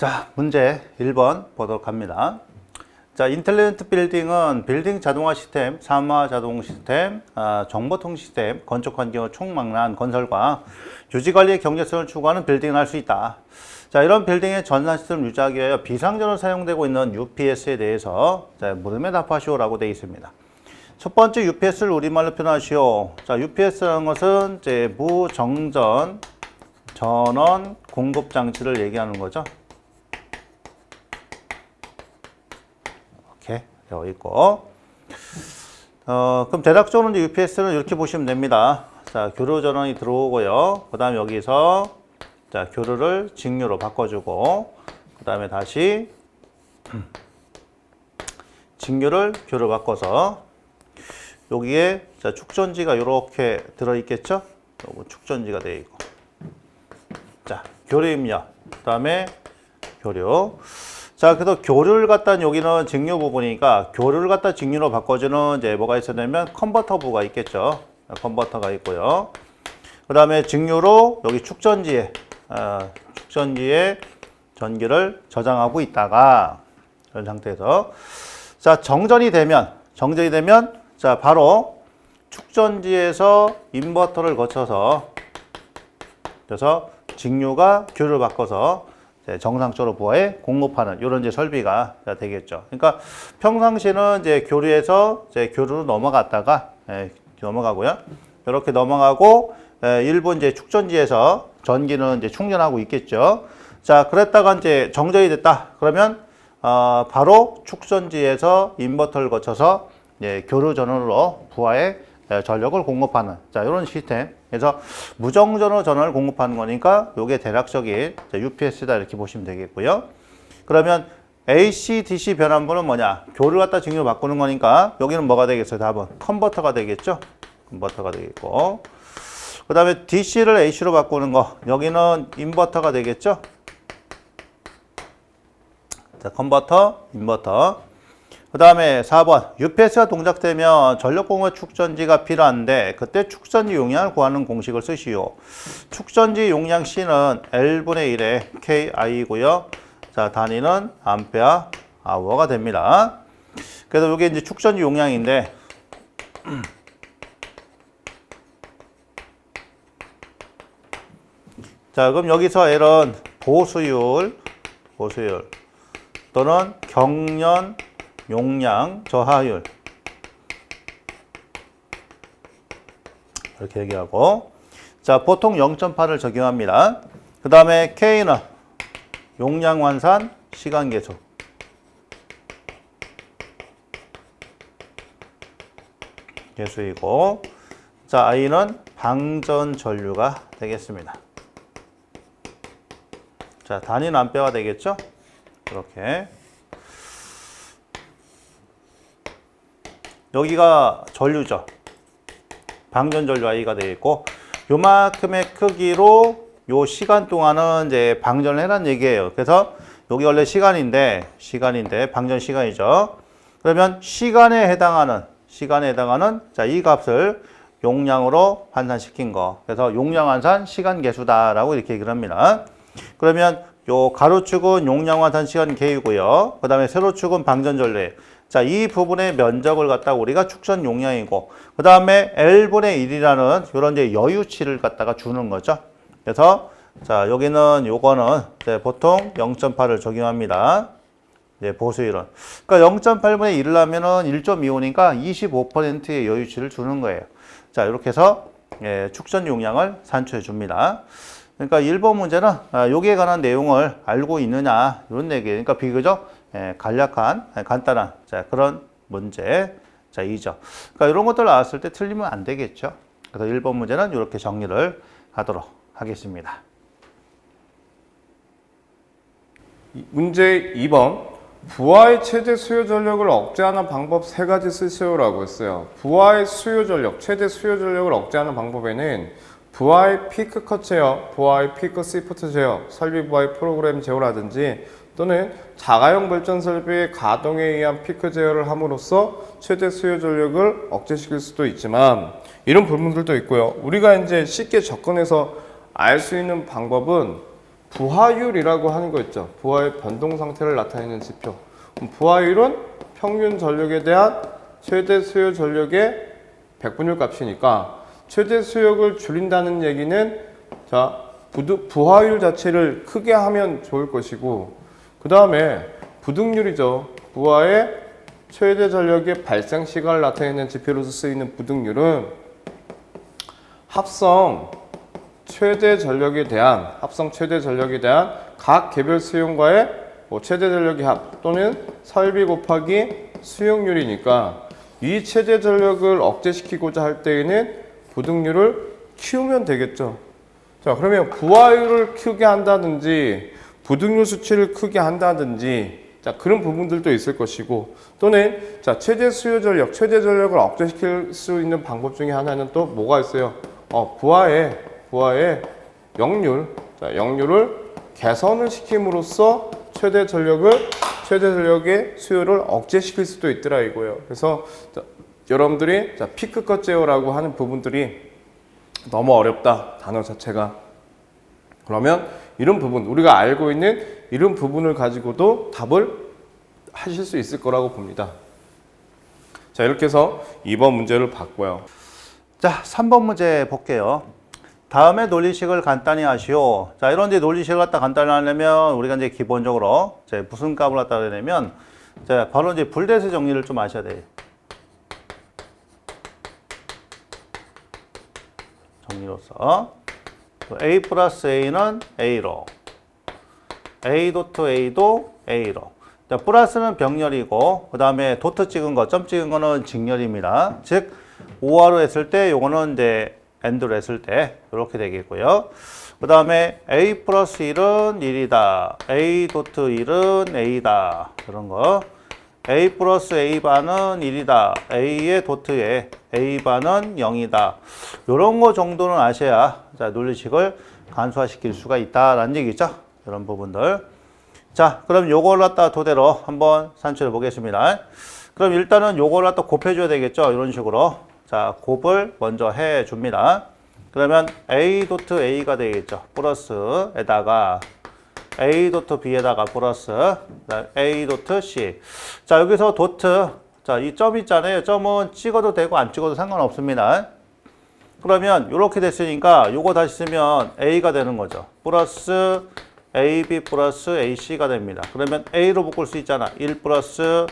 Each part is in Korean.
자, 문제 1번 보도록 합니다. 자, 인텔리전트 빌딩은 빌딩 자동화 시스템, 사무화 자동 시스템, 정보통 시스템, 건축 환경을 총망라한 건설과 유지관리의 경제성을 추구하는 빌딩을 할 수 있다. 자, 이런 빌딩의 전산 시스템을 유지하기 위하여 비상전으로 사용되고 있는 UPS에 대해서 물음에 답하시오라고 되어 있습니다. 첫 번째 UPS를 우리말로 표현하시오. 자, UPS라는 것은 이제 무정전 전원 공급 장치를 얘기하는 거죠. 이렇게 되어 있고, 그럼 대략적으로 이제 UPS는 이렇게 보시면 됩니다. 자, 교류 전원이 들어오고요. 그 다음에 여기서 자, 교류를 직류로 바꿔주고, 그 다음에 다시 직류를 교류 바꿔서 여기에 자, 축전지가 이렇게 들어있겠죠? 요거 축전지가 되어 있고, 자, 교류 입력, 그 다음에 교류. 자, 그래서 교류를 갖다 여기는 직류 부분이니까 교류를 갖다 직류로 바꿔주는 이제 뭐가 있어야 되면 컨버터부가 있겠죠. 컨버터가 있고요. 그 다음에 직류로 여기 축전지에 전기를 저장하고 있다가 이런 상태에서 자, 정전이 되면 자, 바로 축전지에서 인버터를 거쳐서 그래서 직류가 교류를 바꿔서 정상적으로 부하에 공급하는 이런 이제 설비가 되겠죠. 그러니까 평상시는 이제 교류에서 이제 교류로 넘어갔다가 넘어가고요. 이렇게 넘어가고 일부 이제 축전지에서 전기는 이제 충전하고 있겠죠. 자, 그랬다가 이제 정전이 됐다. 그러면 바로 축전지에서 인버터를 거쳐서 교류 전원으로 부하에 전력을 공급하는 자, 이런 시스템. 그래서 무정전으로 전원을 공급하는 거니까 이게 대략적인 UPS다 이렇게 보시면 되겠고요. 그러면 AC, DC 변환부는 뭐냐? 교류를 갖다 직류로 바꾸는 거니까 여기는 뭐가 되겠어요? 답은 컨버터가 되겠죠? 컨버터가 되겠고, 그 다음에 DC를 AC로 바꾸는 거 여기는 인버터가 되겠죠? 자, 컨버터, 인버터. 그 다음에 4번 UPS가 동작되면 전력공급 축전지가 필요한데 그때 축전지 용량을 구하는 공식을 쓰시오. 축전지 용량 C는 L분의 1의 KI고요. 자, 단위는 암페어 아워가 됩니다. 그래서 이게 이제 축전지 용량인데 자, 그럼 여기서 L은 보수율 또는 경련 용량 저하율 이렇게 얘기하고, 자, 보통 0.8을 적용합니다. 그 다음에 K는 용량 환산 시간 계속 계수이고, 자, I는 방전 전류가 되겠습니다. 자, 단위는 암페어가 되겠죠? 이렇게. 여기가 전류죠. 방전 전류 I가 되어 있고, 요만큼의 크기로 요 시간 동안은 이제 방전을 해라는 얘기예요. 그래서 여기 원래 시간인데 방전 시간이죠. 그러면 시간에 해당하는 자, 이 값을 용량으로 환산시킨 거. 그래서 용량 환산 시간 계수다라고 이렇게 얘기를 합니다. 그러면 요 가로축은 용량 환산 시간 K이고요. 그 다음에 세로축은 방전 전류예요. 자, 이 부분의 면적을 갖다가 우리가 축전 용량이고, 그 다음에 L분의 1이라는 이런 이제 여유치를 갖다가 주는 거죠. 그래서, 자, 여기는 요거는 보통 0.8을 적용합니다. 보수율은. 그러니까 0.8분의 1을 하면은 1.25니까 25%의 여유치를 주는 거예요. 자, 이렇게 해서 축전 용량을 산출해 줍니다. 그러니까 1번 문제는 여기에 관한 내용을 알고 있느냐 이런 얘기예요. 그러니까 비교적 간략한 간단한 자, 그런 문제 자, 2죠. 그러니까 이런 것들 나왔을 때 틀리면 안 되겠죠. 그래서 1번 문제는 이렇게 정리를 하도록 하겠습니다. 문제 2번 부하의 최대 수요 전력을 억제하는 방법 3가지 쓰시오라고 했어요. 부하의 수요 전력, 최대 수요 전력을 억제하는 방법에는 부하의 피크 컷 제어, 부하의 피크 시프트 제어, 설비 부하의 프로그램 제어라든지 또는 자가용 발전 설비의 가동에 의한 피크 제어를 함으로써 최대 수요 전력을 억제시킬 수도 있지만 이런 부분들도 있고요. 우리가 이제 쉽게 접근해서 알 수 있는 방법은 부하율이라고 하는 거 있죠. 부하의 변동 상태를 나타내는 지표. 부하율은 평균 전력에 대한 최대 수요 전력의 백분율 값이니까 최대 수요를 줄인다는 얘기는 자 부하율 자체를 크게 하면 좋을 것이고 그 다음에 부등률이죠. 부하의 최대 전력의 발생 시간을 나타내는 지표로서 쓰이는 부등률은 합성 최대 전력에 대한 각 개별 수용과의 최대 전력의 합 또는 설비 곱하기 수용률이니까 이 최대 전력을 억제시키고자 할 때에는 부등률을 키우면 되겠죠. 자, 그러면 부하율을 크게 한다든지 부등률 수치를 크게 한다든지 자, 그런 부분들도 있을 것이고 또는 자, 최대 전력을 억제시킬 수 있는 방법 중에 하나는 또 뭐가 있어요? 부하의 역률을 개선을 시킴으로써 최대 전력의 수요를 억제시킬 수도 있더라 이거예요. 그래서 자, 여러분들이 자, 피크 컷 제어라고 하는 부분들이 너무 어렵다 단어 자체가. 그러면 이런 부분 우리가 알고 있는 이런 부분을 가지고도 답을 하실 수 있을 거라고 봅니다. 자, 이렇게 해서 2번 문제를 봤고요. 자, 3번 문제 볼게요. 다음에 논리식을 간단히 하시오. 자, 이런 이제 논리식을 갖다 간단히 하려면 우리가 이제 기본적으로 이제 무슨 값을 갖다 내면 자, 바로 이제 불대수 정리를 좀 아셔야 돼요. 정리로서 A 플러스 A는 A로 A 도트 A도 A로 자, 플러스는 병렬이고 그 다음에 도트 찍은 거, 점 찍은 거는 직렬입니다. 즉 OR로 했을 때 요거는 이제 AND로 했을 때 이렇게 되겠고요. 그 다음에 A 플러스 1은 1이다. A 도트 1은 A다. 그런 거. A 플러스 A 반은 1이다. A의 도트에 A 반은 0이다. 이런 거 정도는 아셔야 자, 논리식을 간소화시킬 수가 있다라는 얘기죠. 이런 부분들. 자, 그럼 요걸 갖다 토대로 한번 산출해 보겠습니다. 그럼 일단은 요걸 갖다 곱해줘야 되겠죠. 이런 식으로. 자, 곱을 먼저 해 줍니다. 그러면 A 도트 A가 되겠죠. 플러스에다가 A 도트 B에다가 플러스 A 도트 C. 자, 여기서 도트. 자, 이 점 있잖아요. 점은 찍어도 되고 안 찍어도 상관없습니다. 그러면 이렇게 됐으니까 요거 다시 쓰면 A가 되는 거죠. 플러스 AB 플러스 AC가 됩니다. 그러면 A로 묶을 수 있잖아. 1 플러스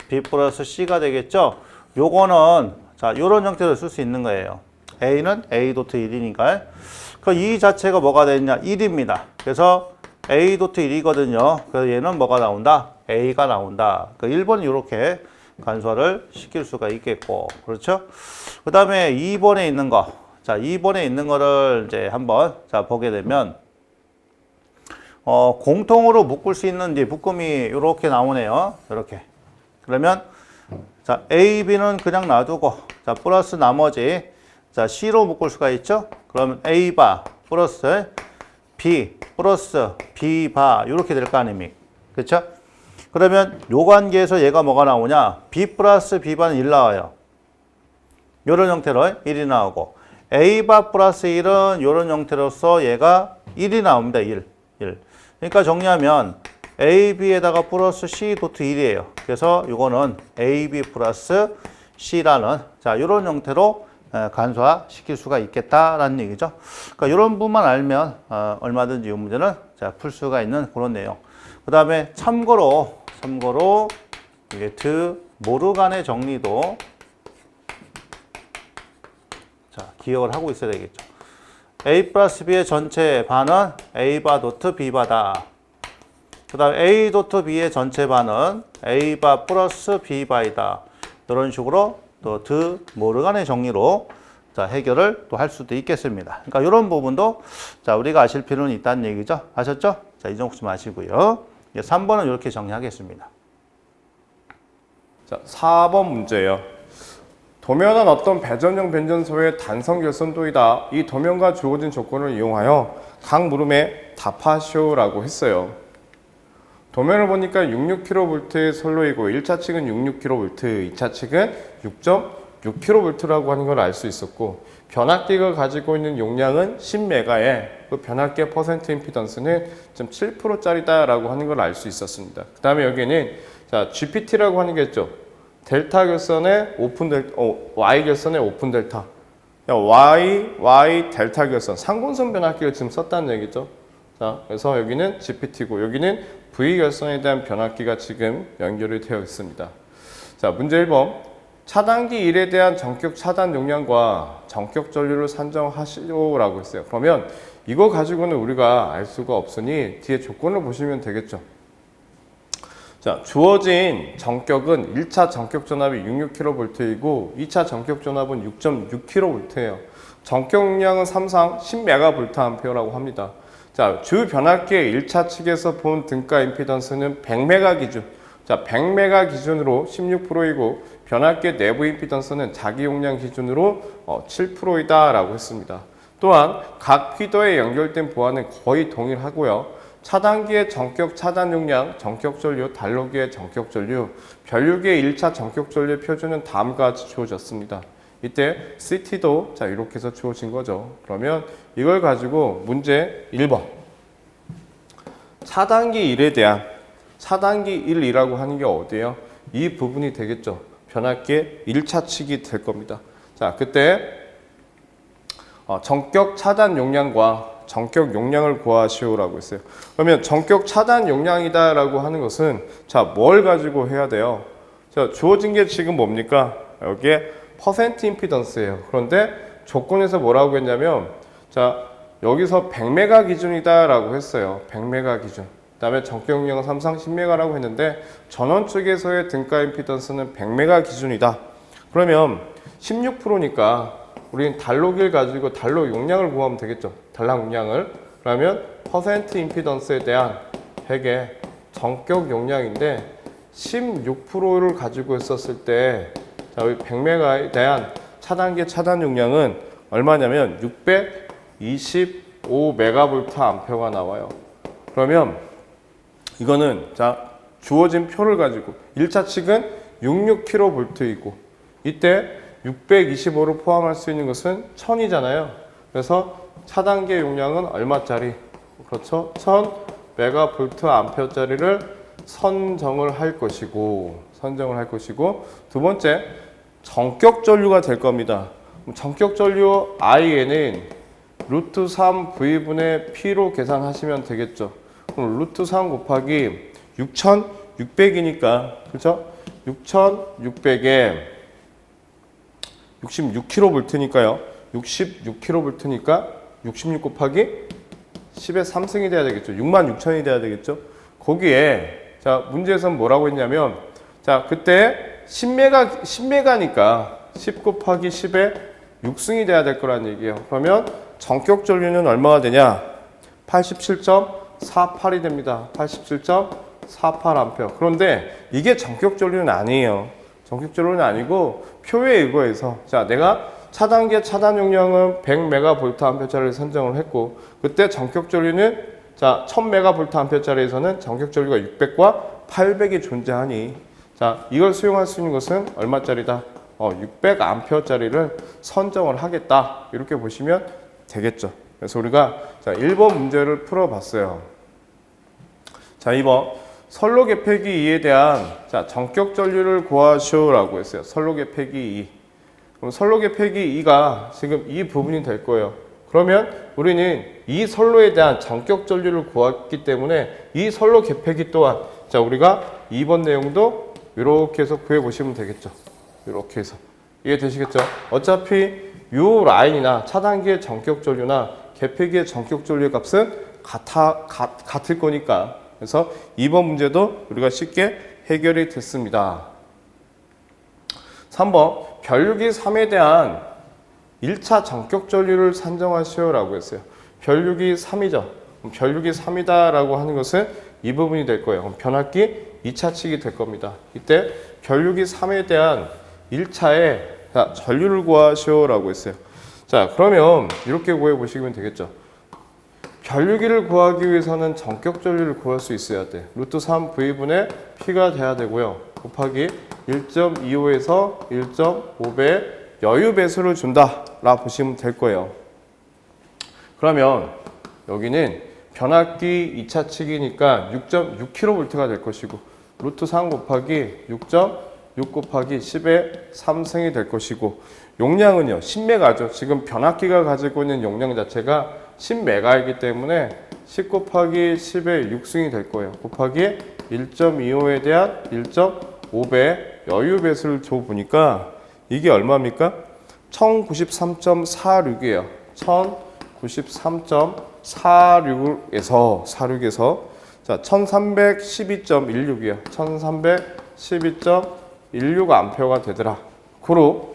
B 플러스 C가 되겠죠. 요거는 자, 요런 형태로 쓸 수 있는 거예요. A는 A 도트 1이니까. 그 이 자체가 뭐가 되느냐? 1입니다. 그래서 A 도트 1이거든요. 그래서 얘는 뭐가 나온다? A가 나온다. 그 1번은 이렇게 간소화를 시킬 수가 있겠고. 그렇죠? 그 다음에 2번에 있는 거. 자, 2번에 있는 거를 이제 한번 자, 보게 되면 공통으로 묶을 수 있는 이제 묶음이 이렇게 나오네요. 이렇게. 그러면 자, A, B는 그냥 놔두고 자, 플러스 나머지 자, C로 묶을 수가 있죠. 그러면 A 바 플러스 B 플러스 B 바 이렇게 될 거 아닙니까? 그렇죠? 그러면 요 관계에서 얘가 뭐가 나오냐? B 플러스 B 바는 1 나와요. 요런 형태로 1이 나오고 A 바 플러스 1은 요런 형태로서 얘가 1이 나옵니다. 1. 그러니까 정리하면 AB에다가 플러스 C 도트 1이에요. 그래서 이거는 AB 플러스 C라는 자, 이런 형태로 간소화 시킬 수가 있겠다라는 얘기죠. 그러니까 이런 부분만 알면 얼마든지 이 문제는 자, 풀 수가 있는 그런 내용. 그 다음에 참고로 이게 드 모르간의 정리도 자, 기억을 하고 있어야 되겠죠. A 플러스 B의 전체 반은 A 바 도트 B 바다. 그 다음 A 도트 B의 전체 반은 A 바 플러스 B 바이다. 이런 식으로 또 드 모르간의 정리로 자, 해결을 또 할 수도 있겠습니다. 그러니까 이런 부분도 자, 우리가 아실 필요는 있다는 얘기죠. 아셨죠? 자, 이 정도 좀 아시고요. 3번은 이렇게 정리하겠습니다. 자, 4번 문제예요. 도면은 어떤 배전형 변전소의 단성 결선도이다. 이 도면과 주어진 조건을 이용하여 각 물음에 답하시오라고 했어요. 도면을 보니까 66kV의 선로이고 1차 측은 66kV, 2차 측은 6.6kV라고 하는 걸 알 수 있었고 변압기가 가지고 있는 용량은 10메가에 그 변압기의 퍼센트 임피던스는 7%짜리다라고 하는 걸 알 수 있었습니다. 그 다음에 여기는 자, GPT라고 하는 게 있죠. 델타 결선의 오픈 델타, Y 결선의 오픈 델타. Y 델타 결선, 상공선 변압기를 지금 썼다는 얘기죠. 자, 그래서 여기는 GPT고 여기는 V 결선에 대한 변압기가 지금 연결이 되어 있습니다. 자, 문제 1번. 차단기 1에 대한 전격 차단 용량과 전격 전류를 산정하시오라고 했어요. 그러면 이거 가지고는 우리가 알 수가 없으니 뒤에 조건을 보시면 되겠죠. 자, 주어진 전격은 1차 전격 전압이 66kV이고 2차 전격 전압은 6.6kV예요. 전격 용량은 삼상 10MVA라고 합니다. 자, 주 변압기의 1차 측에서 본 등가 임피던스는 100메가 기준. 자, 100메가 기준으로 16%이고 변압기의 내부 임피던스는 자기 용량 기준으로 7%이다라고 했습니다. 또한 각 피더에 연결된 보안은 거의 동일하고요. 차단기의 전격 차단 용량, 전격 전류, 단로기의 전격 전류, 변류기의 1차 전격 전류의 표준은 다음과 같이 주어졌습니다. 이때 CT도 자 이렇게 해서 주어진 거죠. 그러면 이걸 가지고 문제 1번 차단기 1에 대한 차단기 1이라고 하는 게 어디예요? 이 부분이 되겠죠. 변압기의 1차 측이 될 겁니다. 자, 그때 전격 차단 용량과 전격 용량을 구하시오라고 했어요. 그러면 전격 차단 용량이다라고 하는 것은 자, 뭘 가지고 해야 돼요? 자, 주어진 게 지금 뭡니까? 여기에 퍼센트 임피던스예요. 그런데 조건에서 뭐라고 했냐면 자, 여기서 100메가 기준이다라고 했어요. 100메가 기준. 그다음에 전격 용량은 삼상 10메가라고 했는데 전원 쪽에서의 등가 임피던스는 100메가 기준이다. 그러면 16%니까 우리는 단로기를 가지고 단로 용량을 구하면 되겠죠. 단락 용량을. 그러면 퍼센트 임피던스에 대한 100의 전격 용량인데 16%를 가지고 있었을 때 자, 우리 100메가에 대한 차단기 차단 용량은 얼마냐면 625메가볼트 암페어가 나와요. 그러면 이거는 자 주어진 표를 가지고 1차 측은 66kV이고 이때 625를 포함할 수 있는 것은 1000이잖아요. 그래서 차단기 용량은 얼마짜리? 그렇죠. 1000메가볼트 암페어짜리를 선정을 할 것이고 두 번째 전격 전류가 될 겁니다. 전격 전류 I에는 루트 3V분의 P로 계산하시면 되겠죠. 그럼 루트 3 곱하기 6600이니까 그렇죠? 6600에 66kV니까요. 66kV니까 66 곱하기 10의 3승이 돼야 되겠죠. 66,000이 돼야 되겠죠. 거기에 자 문제에서는 뭐라고 했냐면 자 그때 10메가니까 10 곱하기 10의 6승이 돼야 될 거란 얘기예요. 그러면 전격 전류는 얼마가 되냐? 87.48이 됩니다. 87.48A. 그런데 이게 전격 전류는 아니에요. 전격 전류는 아니고 표에 의거해서 자 내가 차단기의 차단 용량은 100메가볼트암페어짜리를 선정을 했고 그때 전격 전류는 자 1000메가볼트암페어짜리에서는 전격 전류가 600과 800이 존재하니 자 이걸 수용할 수 있는 것은 얼마짜리다? 600암페어짜리를 선정을 하겠다. 이렇게 보시면 되겠죠. 그래서 우리가 자 1번 문제를 풀어봤어요. 자 2번 선로 개폐기 2에 대한 자 전격 전류를 구하시오라고 했어요. 선로 개폐기 2. 그럼 선로 개폐기 2가 지금 이 부분이 될 거예요. 그러면 우리는 이 선로에 대한 전격 전류를 구했기 때문에 이 선로 개폐기 또한 자 우리가 2번 내용도 이렇게 해서 구해 보시면 되겠죠. 이렇게 해서 이해되시겠죠? 어차피 이 라인이나 차단기의 전격 전류나 개폐기의 전격 전류의 값은 같을 거니까 그래서 2번 문제도 우리가 쉽게 해결이 됐습니다. 3번 변류기 3에 대한 1차 전격 전류를 산정하시오라고 했어요. 변류기 3이죠. 변류기 3이다라고 하는 것은 이 부분이 될 거예요. 그럼 변압기 2차 측이 될 겁니다. 이때 변류기 3에 대한 1차에 전류를 구하시오라고 했어요. 자 그러면 이렇게 구해 보시면 되겠죠. 변류기를 구하기 위해서는 전격 전류를 구할 수 있어야 돼. 루트 3V분의 P가 돼야 되고요. 곱하기 1.25에서 1.5배 여유 배수를 준다라 보시면 될 거예요. 그러면 여기는 변압기 2차 측이니까 6.6kV가 될 것이고 루트 3 곱하기 6.6 곱하기 10의 3승이 될 것이고 용량은요 10메가죠. 지금 변압기가 가지고 있는 용량 자체가 10메가이기 때문에 10 곱하기 10의 6승이 될 거예요. 곱하기 1.25에 대한 1.5배 여유 배수를 줘 보니까 이게 얼마입니까? 1093.46이에요. 1093.46에서 자 1312.16이에요. 1312.16 암페어가 되더라. 고로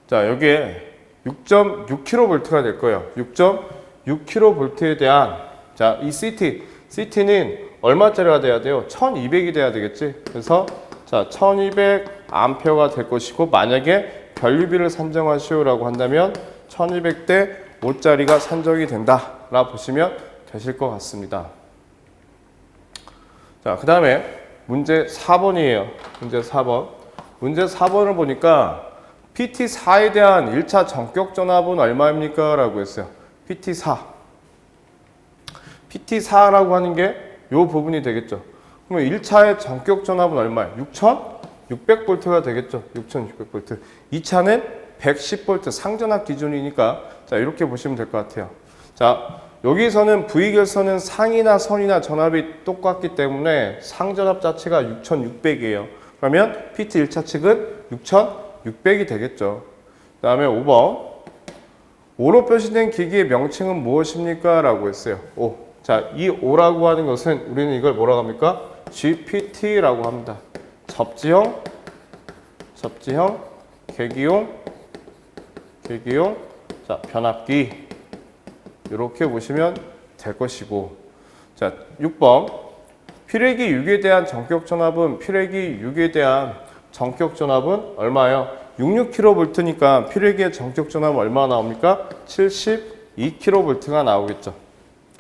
자 여기에 6.6kV가 될 거예요. 6.6kV에 대한 자 이 CT는 얼마짜리가 돼야 돼요? 1200이 돼야 되겠지. 그래서 자 1200 암페어가 될 것이고 만약에 변류비를 산정하시오라고 한다면 1200대 5짜리가 산정이 된다라 보시면 되실 것 같습니다. 자, 그 다음에 문제 4번이에요. 문제 4번. 문제 4번을 보니까 PT4에 대한 1차 전격 전압은 얼마입니까? 라고 했어요. PT4. PT4라고 하는 게 이 부분이 되겠죠. 그러면 1차의 전격 전압은 얼마예요? 6600V가 되겠죠. 6600V. 2차는 110V 상전압 기준이니까 자 이렇게 보시면 될 것 같아요. 자 여기서는 V결선은 상이나 선이나 전압이 똑같기 때문에 상전압 자체가 6600이에요. 그러면 PT 1차 측은 6600이 되겠죠. 그 다음에 5번 5로 표시된 기기의 명칭은 무엇입니까? 라고 했어요. 5. 자, 이 5라고 하는 것은 우리는 이걸 뭐라고 합니까? GPT라고 합니다. 접지형, 계기용, 자, 변압기 이렇게 보시면 될 것이고 자, 6번 피레기 6에 대한 전격 전압은 얼마예요? 66kV니까 피레기의 전격 전압은 얼마 나옵니까? 72kV가 나오겠죠.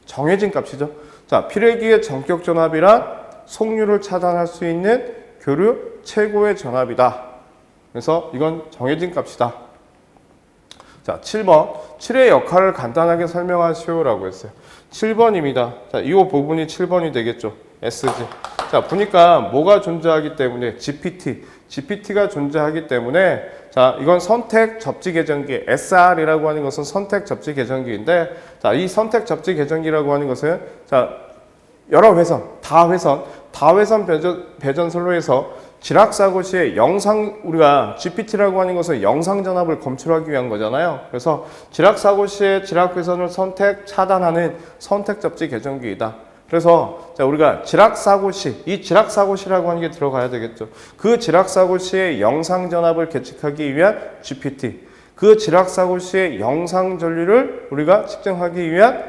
정해진 값이죠. 자, 피레기의 전격 전압이란 속류를 차단할 수 있는 교류 최고의 전압이다. 그래서 이건 정해진 값이다. 자, 7번. 7의 역할을 간단하게 설명하시오라고 했어요. 7번입니다. 자, 이 부분이 7번이 되겠죠. SG. 자, 보니까 뭐가 존재하기 때문에 GPT가 존재하기 때문에 자, 이건 선택 접지 계전기 SR이라고 하는 것은 선택 접지 계전기인데 자, 이 선택 접지 계전기라고 하는 것은 자, 여러 회선, 다회선 배전설로 해서 지락사고 시에 우리가 GPT라고 하는 것은 영상 전압을 검출하기 위한 거잖아요. 그래서 지락사고 시에 지락회선을 차단하는 선택 접지 계전기이다. 그래서 자, 우리가 지락사고 시, 이 지락사고 시라고 하는 게 들어가야 되겠죠. 그 지락사고 시의 영상 전압을 계측하기 위한 GPT, 그 지락사고 시의 영상 전류를 우리가 측정하기 위한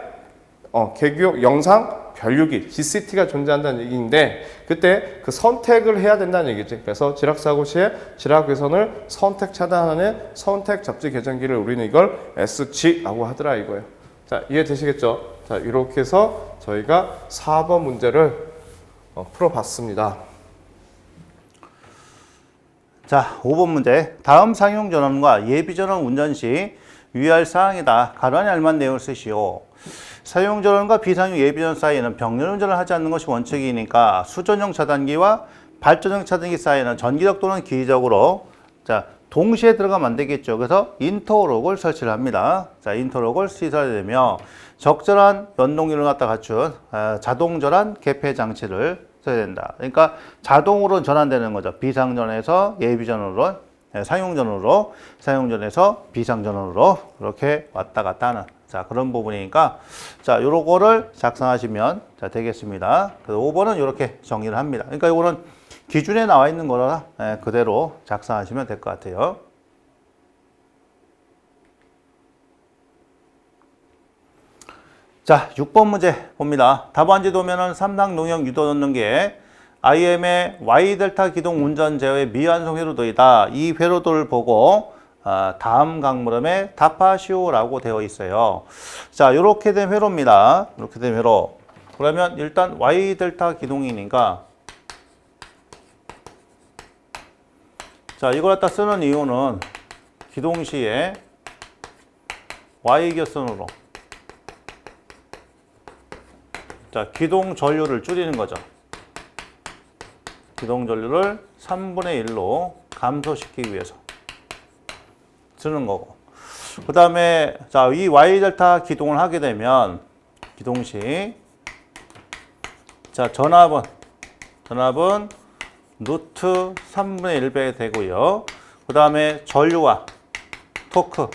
계기용 영상 변류기 GCT가 존재한다는 얘기인데 그때 그 선택을 해야 된다는 얘기지. 그래서 지락사고 시에 지락회선을 선택 차단하는 선택 접지 계전기를 우리는 이걸 SG라고 하더라 이거예요. 자, 이해되시겠죠? 자, 이렇게 해서 저희가 4번 문제를 풀어봤습니다. 자, 5번 문제. 다음 상용 전원과 예비 전원 운전 시 유의할 사항이다. 가론에 알맞은 내용을 쓰시오. 사용 전원과 비상용 예비 전원 사이에는 병렬 운전을 하지 않는 것이 원칙이니까 수전용 차단기와 발전용 차단기 사이에는 전기적 또는 기적으로 자, 동시에 들어가면 안 되겠죠. 그래서 인터록을 설치를 합니다. 자, 인터록을 시설해야 되며 적절한 연동률을 갖다 갖춘 자동 전환 개폐 장치를 써야 된다. 그러니까 자동으로 전환되는 거죠. 비상전에서 예비전으로, 상용전으로, 상용전에서 비상전으로 이렇게 왔다 갔다 하는 자, 그런 부분이니까 자, 요거를 작성하시면 자, 되겠습니다. 그래서 5번은 이렇게 정리를 합니다. 그러니까 요거는 기준에 나와 있는 거라 그대로 작성하시면 될 것 같아요. 자, 6번 문제 봅니다. 답안지 도면은 3당 농역 유도 넣는 게 IM의 Y델타 기동 운전 제어의 미완성 회로도이다. 이 회로도를 보고 다음 강물음에 답하시오라고 되어 있어요. 자, 이렇게 된 회로입니다. 이렇게 된 회로. 그러면 일단 Y델타 기동이니까 자, 이걸 갖다 쓰는 이유는 기동시에 Y결선으로 자, 기동 전류를 줄이는 거죠. 기동 전류를 3분의 1로 감소시키기 위해서 쓰는 거고. 그 다음에 자, 이 Y 델타 기동을 하게 되면 기동시 자, 전압은 루트 3분의 1배 되고요. 그 다음에 전류와 토크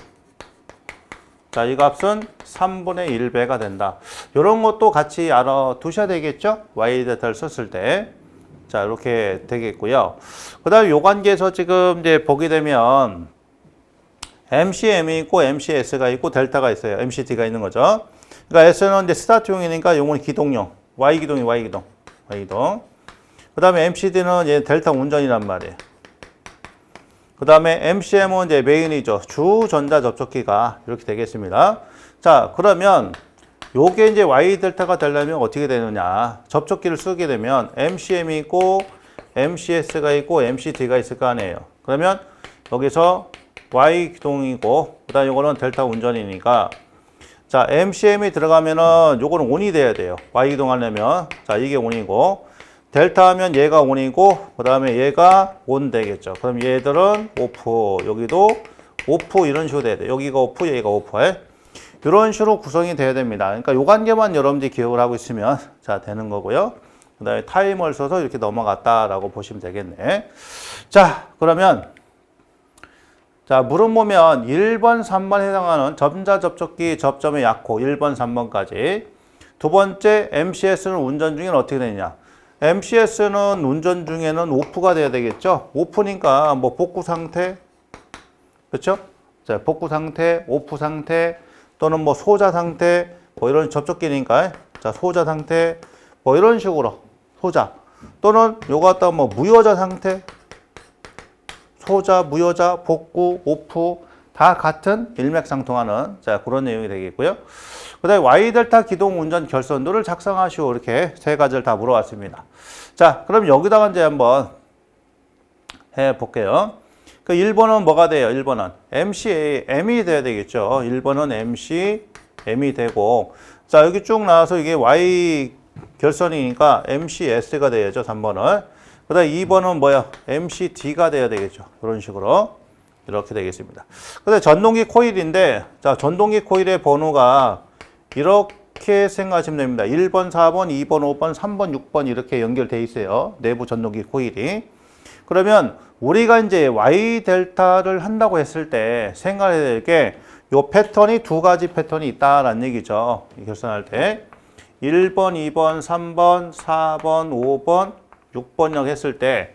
자, 이 값은 3분의 1배가 된다. 이런 것도 같이 알아두셔야 되겠죠? Y 델타를 썼을 때. 자, 이렇게 되겠고요. 그 다음에 요 관계에서 지금 이제 보게 되면 MCM이 있고 MCS가 있고 델타가 있어요. MCD가 있는 거죠. 그러니까 S는 이제 스타트용이니까 요건 기동용. Y기동이 Y기동. 그 다음에 MCD는 이제 델타 운전이란 말이에요. 그 다음에 MCM은 이제 메인이죠. 주 전자 접촉기가 이렇게 되겠습니다. 자, 그러면 요게 이제 Y 델타가 되려면 어떻게 되느냐. 접촉기를 쓰게 되면 MCM이 있고 MCS가 있고 MCD가 있을 거 아니에요. 그러면 여기서 Y 기동이고 그다음 요거는 델타 운전이니까 자, MCM이 들어가면은 요거는 온이 돼야 돼요. Y 기동하려면 자, 이게 온이고 델타 하면 얘가 온이고 그다음에 얘가 온 되겠죠. 그럼 얘들은 오프, 여기도 오프 이런 식으로 돼야 돼. 여기가 오프, 얘가 오프. 이런 식으로 구성이 돼야 됩니다. 그러니까 요 관계만 여러분들이 기억을 하고 있으면 자, 되는 거고요. 그다음에 타이머를 써서 이렇게 넘어갔다라고 보시면 되겠네. 자, 그러면 자, 물음 보면 1번, 3번 해당하는 전자 접촉기 접점의 약호 1번, 3번까지. 두 번째 MCS는 운전 중에는 어떻게 되느냐? MCS는 운전 중에는 오프가 돼야 되겠죠? 오프니까 뭐 복구 상태, 그렇죠? 자, 복구 상태, 오프 상태 또는 뭐 소자 상태 뭐 이런 접촉기니까 자, 소자 상태 뭐 이런 식으로 소자 또는 요거 갖다가 뭐 무효자 상태 소자, 무효자, 복구, 오프 다 같은 일맥상통하는 자, 그런 내용이 되겠고요. 그 다음에 Y 델타 기동 운전 결선도를 작성하시오. 이렇게 세 가지를 다 물어봤습니다. 자, 그럼 여기다가 이제 한번 해 볼게요. 그 1번은 뭐가 돼요? 1번은 MCM이 돼야 되겠죠. 1번은 MCM이 되고 자, 여기 쭉 나와서 이게 Y 결선이니까 MCS가 돼야죠. 3번은. 그 다음에 2번은 뭐야? MCD가 돼야 되겠죠. 이런 식으로. 이렇게 되겠습니다. 그 다음에 전동기 코일인데, 자, 전동기 코일의 번호가 이렇게 생각하시면 됩니다. 1번, 4번, 2번, 5번, 3번, 6번 이렇게 연결되어 있어요. 내부 전동기 코일이. 그러면 우리가 이제 Y 델타를 한다고 했을 때 생각해야 될 게 요 패턴이 두 가지 패턴이 있다라는 얘기죠. 결선할 때. 1번, 2번, 3번, 4번, 5번, 6번역 했을 때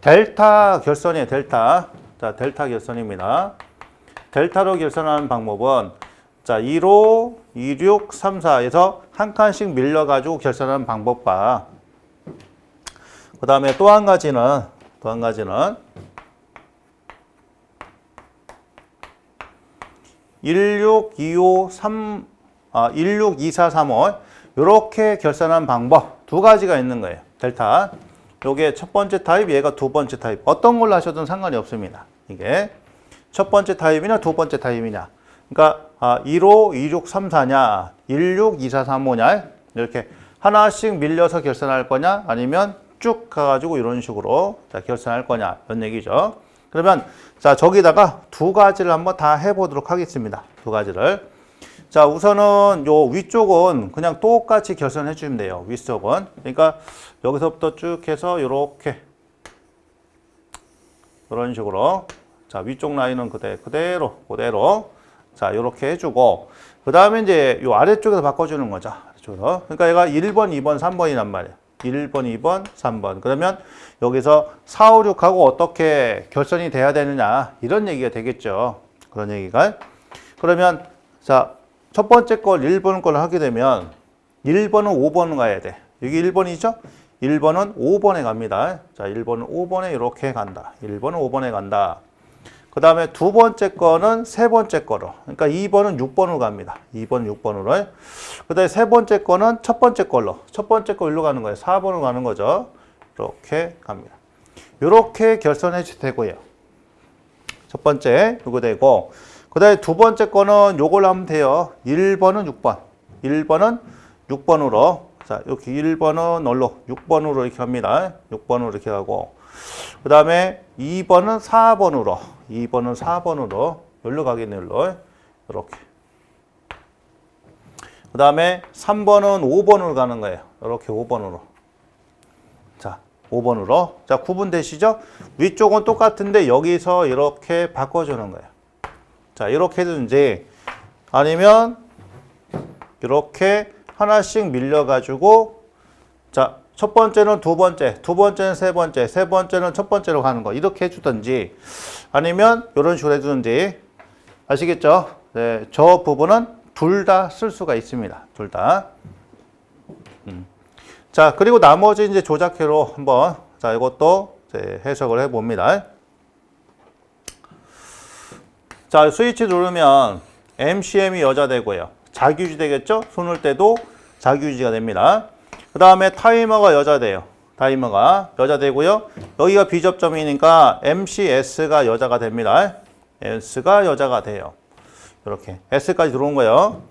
델타 결선이에요. 델타. 자, 델타 결선입니다. 델타로 결선하는 방법은 자, 2로 2, 6, 3, 4에서 한 칸씩 밀려가지고 결선하는 방법과 그 다음에 또 한 가지는 16, 25, 16, 24, 35 이렇게 결선하는 방법 두 가지가 있는 거예요. 델타. 요게 첫 번째 타입, 얘가 두 번째 타입. 어떤 걸로 하셔도 상관이 없습니다. 이게 첫 번째 타입이냐 두 번째 타입이냐. 그러니까 1호, 2, 6, 3, 4냐, 1, 6, 2, 4, 3, 5냐 이렇게 하나씩 밀려서 결선할 거냐 아니면 쭉 가가지고 이런 식으로 자, 결선할 거냐 이런 얘기죠. 그러면 자, 저기다가 두 가지를 한번 다 해보도록 하겠습니다. 두 가지를. 자, 우선은 요 위쪽은 그냥 똑같이 결선해 주면 돼요. 위쪽은. 그러니까 여기서부터 쭉 해서 요렇게 이런 식으로 자, 위쪽 라인은 그대로 자, 요렇게 해주고 그 다음에 이제 요 아래쪽에서 바꿔주는 거죠. 아래쪽으로. 그러니까 얘가 1번, 2번, 3번이란 말이에요. 1번, 2번, 3번. 그러면 여기서 4, 5, 6하고 어떻게 결선이 돼야 되느냐 이런 얘기가 되겠죠. 그런 얘기가. 그러면 자, 첫 번째 걸 1번 걸 하게 되면 1번은 5번 가야 돼. 여기 1번이죠? 1번은 5번에 갑니다. 자, 1번은 5번에 이렇게 간다. 1번은 5번에 간다. 그 다음에 두 번째 거는 세 번째 거로. 그러니까 2번은 6번으로 갑니다. 2번 6번으로. 그 다음에 세 번째 거는 첫 번째 걸로. 첫 번째 거 일로 가는 거예요. 4번으로 가는 거죠. 이렇게 갑니다. 이렇게 결선해 주셔도 되고요. 첫 번째 요거 되고, 그 다음에 두 번째 거는 요걸로 하면 돼요. 1번은 6번. 1번은 6번으로. 자, 이렇게 1번은 뭘로? 6번으로 이렇게 합니다. 6번으로 이렇게 하고. 그 다음에 2번은 4번으로. 2번은 4번으로. 여기로 가겠네요, 여기로. 이렇게. 그 다음에 3번은 5번으로 가는 거예요. 이렇게 5번으로. 자, 5번으로. 자, 구분되시죠? 위쪽은 똑같은데 여기서 이렇게 바꿔주는 거예요. 자, 이렇게 해든지 아니면 이렇게 하나씩 밀려가지고, 자, 첫 번째는 두 번째, 두 번째는 세 번째, 세 번째는 첫 번째로 가는 거. 이렇게 해주든지 아니면 이런 식으로 해주든지. 아시겠죠? 네, 저 부분은 둘 다 쓸 수가 있습니다. 둘 다. 자, 그리고 나머지 이제 조작회로 한번, 자, 이것도 이제 해석을 해 봅니다. 자, 스위치 누르면 MCM이 여자 되고요. 자기유지 되겠죠? 손을 떼도 자기유지가 됩니다. 그 다음에 타이머가 여자 돼요. 타이머가 여자 되고요. 여기가 비접점이니까 MCS가 여자가 됩니다. S가 여자가 돼요. 이렇게 S까지 들어온 거예요.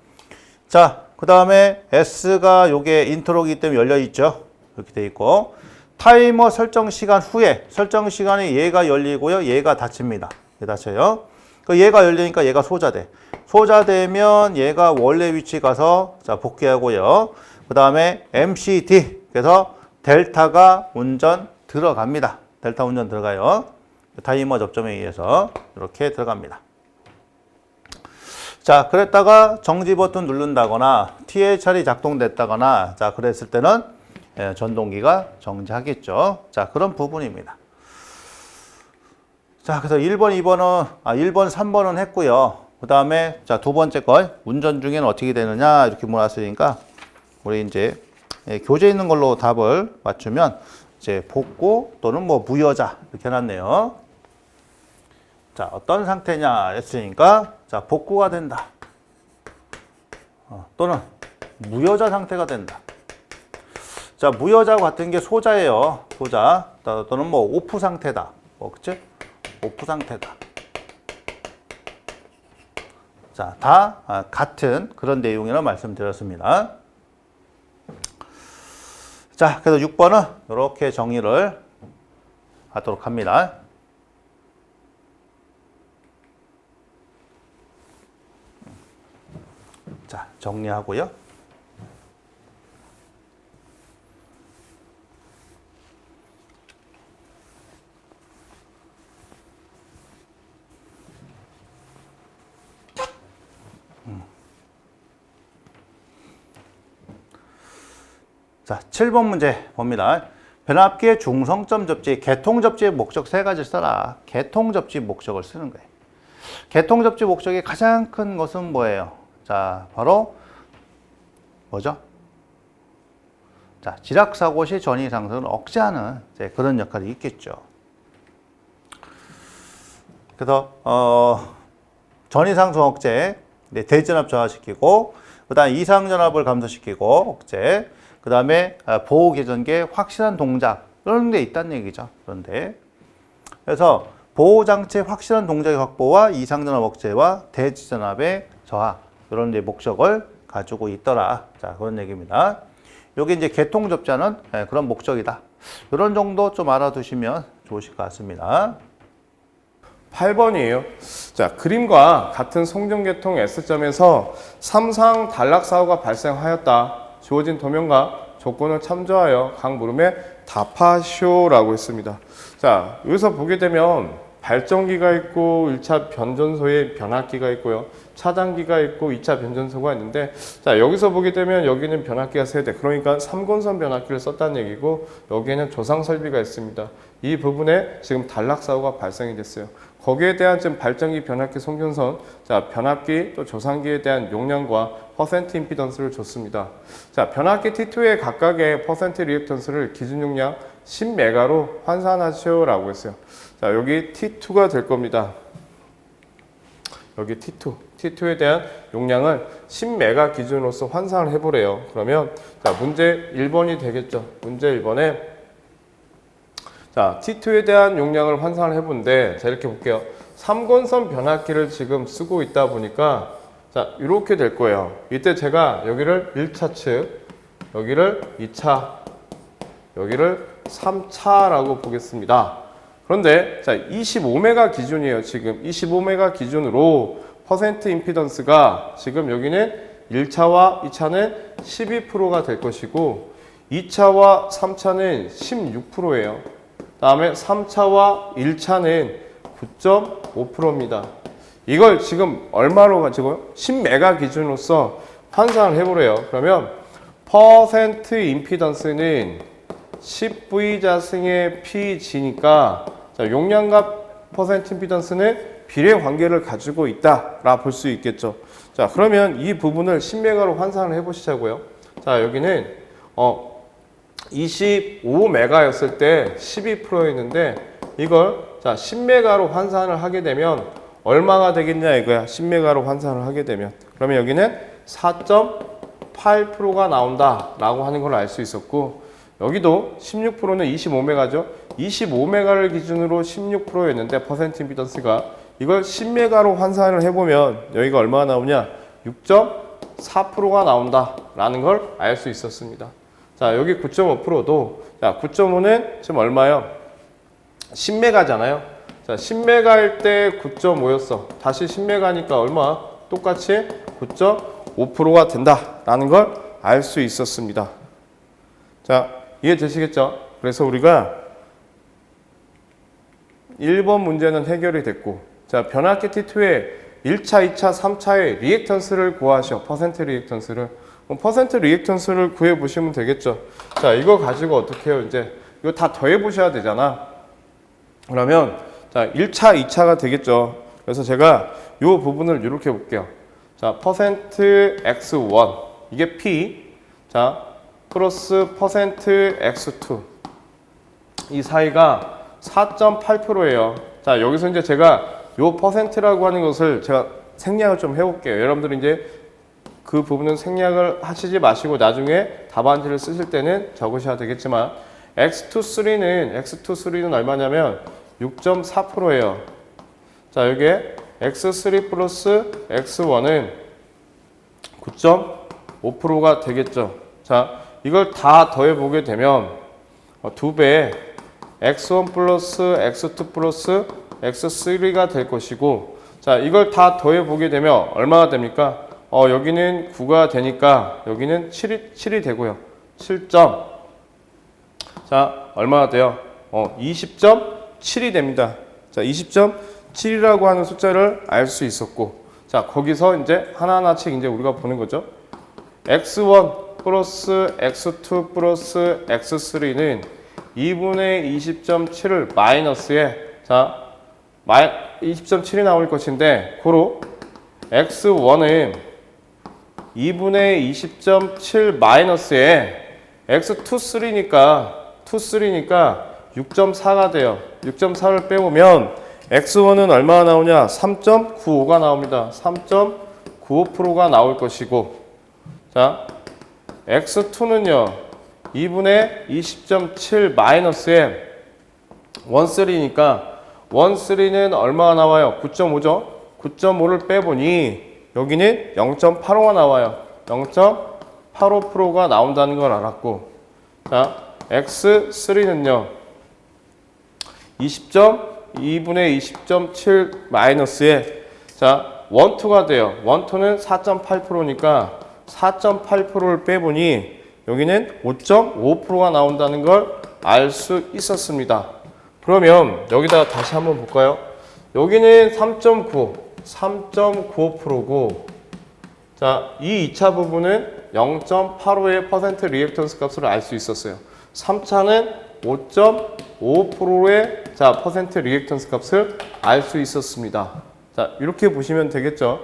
자, 그 다음에 S가 요게 인트로이기 때문에 열려 있죠. 이렇게 돼 있고, 타이머 설정 시간 후에 설정 시간에 얘가 열리고요. 얘가 닫힙니다. 얘 닫혀요. 그 얘가 열리니까 얘가 소자돼. 소자되면 얘가 원래 위치 가서 자 복귀하고요. 그 다음에 MCD, 그래서 델타가 운전 들어갑니다. 델타 운전 들어가요. 타이머 접점에 의해서 이렇게 들어갑니다. 자, 그랬다가 정지 버튼 누른다거나 THR이 작동됐다거나, 자, 그랬을 때는 전동기가 정지하겠죠. 자, 그런 부분입니다. 자, 그래서 1번, 1번, 3번은 했고요. 그 다음에, 자, 두 번째 걸, 운전 중에는 어떻게 되느냐, 이렇게 물어봤으니까, 우리 이제, 교재 있는 걸로 답을 맞추면, 이제, 복고 또는 뭐, 무여자, 이렇게 해놨네요. 자, 어떤 상태냐 했으니까, 자, 복구가 된다. 또는, 무여자 상태가 된다. 자, 무여자 같은 게 소자예요. 소자. 또는 뭐, 오프 상태다. 뭐, 그치? 오프 상태다. 자, 다 같은 그런 내용이라고 말씀드렸습니다. 자, 그래서 6번은 이렇게 정리를 하도록 합니다. 자, 정리하고요. 자, 7번 문제 봅니다. 변압기의 중성점 접지, 개통 접지의 목적 세 가지를 써라. 개통 접지 목적을 쓰는 거예요. 개통 접지 목적의 가장 큰 것은 뭐예요? 자, 바로 뭐죠? 자, 지락사고 시 전이 상승을 억제하는 그런 역할이 있겠죠. 그래서 전이 상승 억제, 대전압 저하시키고, 그다음 이상전압을 감소시키고 억제, 그 다음에 보호 개전기의 확실한 동작, 이런 게 있다는 얘기죠. 그런데 그래서 보호장치의 확실한 동작의 확보와 이상전압 억제와 대지전압의 저하, 이런 데 목적을 가지고 있더라. 자, 그런 얘기입니다. 요게 이제 개통 접자는 그런 목적이다. 이런 정도 좀 알아두시면 좋으실 것 같습니다. 8번이에요. 자, 그림과 같은 송정계통 S점에서 삼상 단락 사고가 발생하였다. 주어진 도면과 조건을 참조하여 각 물음에 답하시오라고 했습니다. 자, 여기서 보게 되면 발전기가 있고 1차 변전소에 변압기가 있고요. 차단기가 있고 2차 변전소가 있는데, 자, 여기서 보게 되면 여기는 변압기가 3대, 그러니까 3권선 변압기를 썼다는 얘기고, 여기에는 조상 설비가 있습니다. 이 부분에 지금 단락 사고가 발생이 됐어요. 거기에 대한 지금 발전기, 변압기, 송전선, 자, 변압기 또 조상기에 대한 용량과 퍼센트 임피던스를 줬습니다. 자, 변압기 T2의 각각의 퍼센트 리액턴스를 기준 용량 10메가로 환산하시오라고 했어요. 자, 여기 T2가 될 겁니다. 여기 T2에 대한 용량을 10메가 기준으로서 환산을 해보래요. 그러면 자, 문제 1번이 되겠죠. 문제 1번에 자, T2에 대한 용량을 환산을 해본데, 자, 이렇게 볼게요. 삼권선 변압기를 지금 쓰고 있다 보니까 자, 이렇게 될 거예요. 이때 제가 여기를 1차 측, 여기를 2차, 여기를 3차라고 보겠습니다. 그런데 자, 25메가 기준이에요. 지금 25메가 기준으로 퍼센트 임피던스가 지금 여기는 1차와 2차는 12%가 될 것이고 2차와 3차는 16%예요. 다음에 3차와 1차는 9.5%입니다. 이걸 지금 얼마로 가지고요? 10메가 기준으로서 환산을 해보래요. 그러면 퍼센트 임피던스는 10V 자승의 PG니까 자, 용량과 퍼센트 임피던스는 비례 관계를 가지고 있다라 볼 수 있겠죠. 자, 그러면 이 부분을 10메가로 환산을 해보시자고요. 자, 여기는 25메가였을 때 12%였는데 이걸 자 10메가로 환산을 하게 되면 얼마가 되겠냐 이거야. 10메가로 환산을 하게 되면 그러면 여기는 4.8%가 나온다라고 하는 걸 알 수 있었고 여기도 16%는 25메가죠. 25메가를 기준으로 16%였는데 퍼센트 임피던스가 이걸 10메가로 환산을 해보면 여기가 얼마가 나오냐 6.4%가 나온다라는 걸 알 수 있었습니다. 자, 여기 9.5%도 자, 9.5는 지금 얼마요? 10메가잖아요. 자, 10메가일 때 9.5였어. 다시 10메가니까 얼마? 똑같이 9.5%가 된다라는 걸 알 수 있었습니다. 자, 이해되시겠죠? 그래서 우리가 1번 문제는 해결이 됐고 자, 변압기 T2의 1차, 2차, 3차의 리액턴스를 구하셔. 퍼센트 리액턴스를. 퍼센트 리액턴스를 구해보시면 되겠죠. 자, 이거 가지고 어떻게 해요? 이제 이거 다 더해보셔야 되잖아. 그러면 자, 1차, 2차가 되겠죠. 그래서 제가 이 부분을 이렇게 볼게요. 자, 퍼센트 X1 이게 P 자, 플러스 퍼센트 X2 이 사이가 4.8%예요. 자, 여기서 이제 제가 요 퍼센트라고 하는 것을 제가 생략을 좀 해볼게요. 여러분들이 이제 그 부분은 생략을 하시지 마시고 나중에 답안지를 쓰실 때는 적으셔야 되겠지만 X23는 얼마냐면 6.4%예요. 자, 여기에 X3 플러스 X1은 9.5%가 되겠죠. 자, 이걸 다 더해보게 되면 2배 X1 플러스 X2 플러스 X3가 될 것이고 자, 이걸 다 더해보게 되면 얼마가 됩니까? 여기는 9가 되니까 여기는 7이 되고요. 7점. 자, 얼마가 돼요? 20.7이 됩니다. 자, 20.7이라고 하는 숫자를 알 수 있었고 자, 거기서 이제 하나하나씩 이제 우리가 보는 거죠. X1 플러스 X2 플러스 X3는 2분의 20.7을 마이너스에 자, 20.7이 나올 것인데 고로 X1은 2분의 20.7 마이너스에 X23니까 6.4가 돼요. 6.4를 빼보면 X1은 얼마가 나오냐? 3.95가 나옵니다. 3.95%가 나올 것이고 자, X2는요 2분의 20.7 마이너스에 13니까 13는 얼마가 나와요? 9.5죠? 9.5를 빼보니 여기는 0.85가 나와요. 0.85%가 나온다는 걸 알았고 자, X3는요 2분의 20.7 마이너스에 자, 2가 돼요. 2는 4.8%니까 4.8%를 빼보니 여기는 5.5%가 나온다는 걸 알 수 있었습니다. 그러면 여기다가 다시 한번 볼까요? 여기는 3.95%고 자, 이 2차 부분은 0.85의 퍼센트 리액턴스 값을 알 수 있었어요. 3차는 5.5%의 자, 퍼센트 리액턴스 값을 알 수 있었습니다. 자, 이렇게 보시면 되겠죠.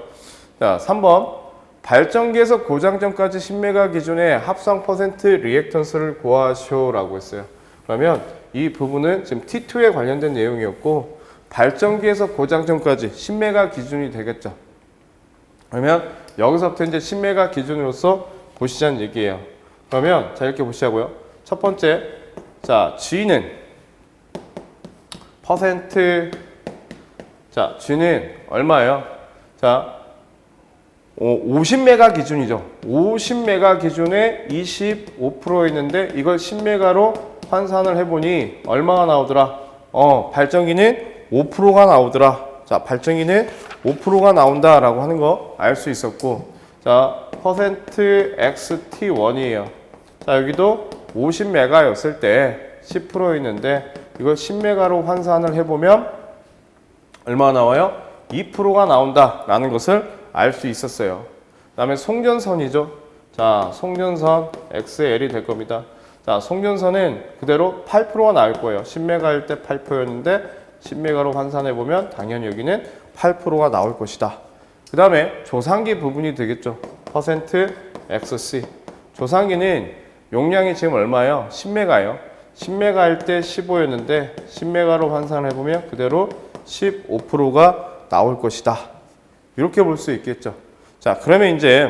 자, 3번 발전기에서 고장점까지 10메가 기준의 합성 퍼센트 리액턴스를 구하시오라고 했어요. 그러면 이 부분은 지금 T2에 관련된 내용이었고 발전기에서 고장점까지 10메가 기준이 되겠죠. 그러면 여기서부터 이제 10메가 기준으로서 보시자는 얘기예요. 그러면 자, 이렇게 보시자고요. 첫 번째 자, G는 퍼센트 자, G는 얼마예요? 자, 50메가 기준이죠. 50메가 기준에 25% 있는데 이걸 10메가로 환산을 해보니 얼마가 나오더라? 발전기는 5%가 나오더라. 자, 발전기는 5%가 나온다라고 하는 거 알 수 있었고, 자, %XT1이에요. 자, 여기도 50메가였을 때 10% 있는데 이걸 10메가로 환산을 해보면 얼마가 나와요? 2%가 나온다라는 것을 알 수 있었어요. 그 다음에 송전선이죠. 자, 송전선 XL이 될 겁니다. 자, 송전선은 그대로 8%가 나올 거예요. 10메가일 때 8%였는데 10메가로 환산해보면 당연히 여기는 8%가 나올 것이다. 그 다음에 조상기 부분이 되겠죠. %XC. 조상기는 용량이 지금 얼마예요? 10메가예요. 10메가일 때 15였는데 10메가로 환산해보면 그대로 15%가 나올 것이다. 이렇게 볼 수 있겠죠. 자, 그러면 이제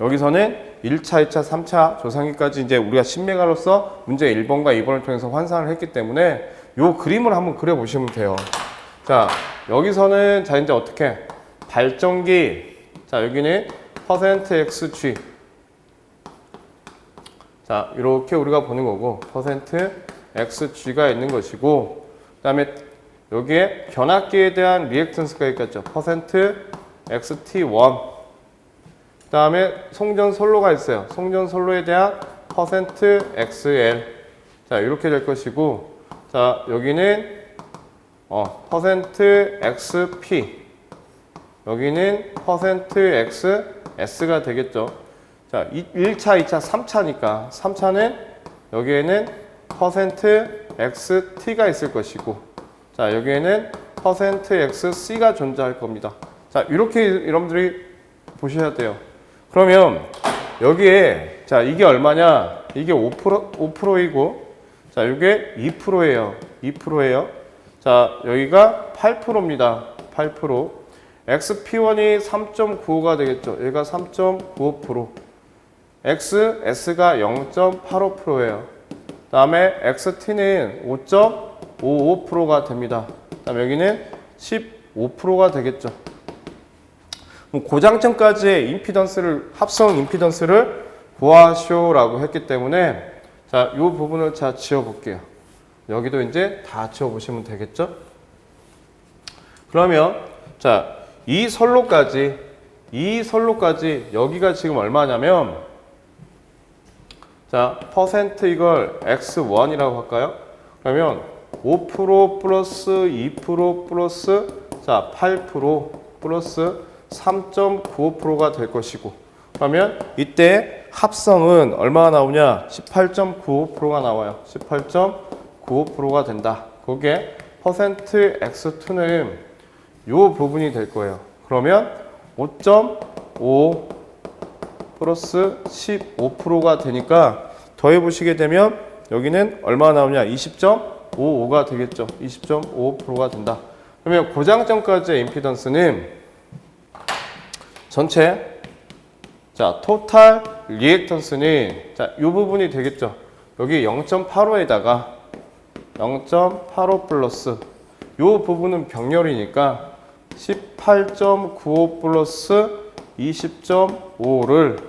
여기서는 1차, 2차, 3차 조상기까지 이제 우리가 10메가로서 문제 1번과 2번을 통해서 환산을 했기 때문에 요 그림을 한번 그려보시면 돼요. 자, 여기서는 자 이제 어떻게 발전기, 자 여기는 %XG, 자 이렇게 우리가 보는 거고 %XG가 있는 것이고, 그 다음에 여기에 변압기에 대한 리액턴스가 있겠죠. %XT1. 그 다음에 송전솔로가 있어요. 송전솔로에 대한 %XL. 자 이렇게 될 것이고, 자 여기는 %XP, 여기는 %XS가 되겠죠. 자 1차, 2차, 3차니까 3차는 여기에는 %XT가 있을 것이고, 자 여기에는 %XC가 존재할 겁니다. 자 이렇게 여러분들이 보셔야 돼요. 그러면 여기에 자 이게 얼마냐? 이게 5%이고, 자 이게 2%예요. 2%예요. 자 여기가 8%입니다. 8%. XP1이 3.95가 되겠죠. 얘가 3.95%. XS가 0.85%예요. 그 다음에 XT는 5.55%가 됩니다. 그 다음에 여기는 15%가 되겠죠. 고장점까지의 임피던스를, 합성 임피던스를 구하시오라고 했기 때문에 자, 이 부분을 자 지워볼게요. 여기도 이제 다 지워보시면 되겠죠? 그러면 자, 이 선로까지 여기가 지금 얼마냐면, 자, % 이걸 X1이라고 할까요? 그러면 5% 플러스 2% 플러스 자, 8% 플러스 3.95%가 될 것이고, 그러면 이때 합성은 얼마가 나오냐? 18.95%가 나와요. 18.95%가 된다. 그게 %X2는 요 부분이 될 거예요. 그러면 5.5 플러스 15%가 되니까 더해 보시게 되면 여기는 얼마가 나오냐? 20.55가 되겠죠. 20.55%가 된다. 그러면 고장점까지의 임피던스는 전체 자 토탈 리액턴스는 자 이 부분이 되겠죠. 여기 0.85에다가 0.85 플러스 요 부분은 병렬이니까 18.95 플러스 20.5를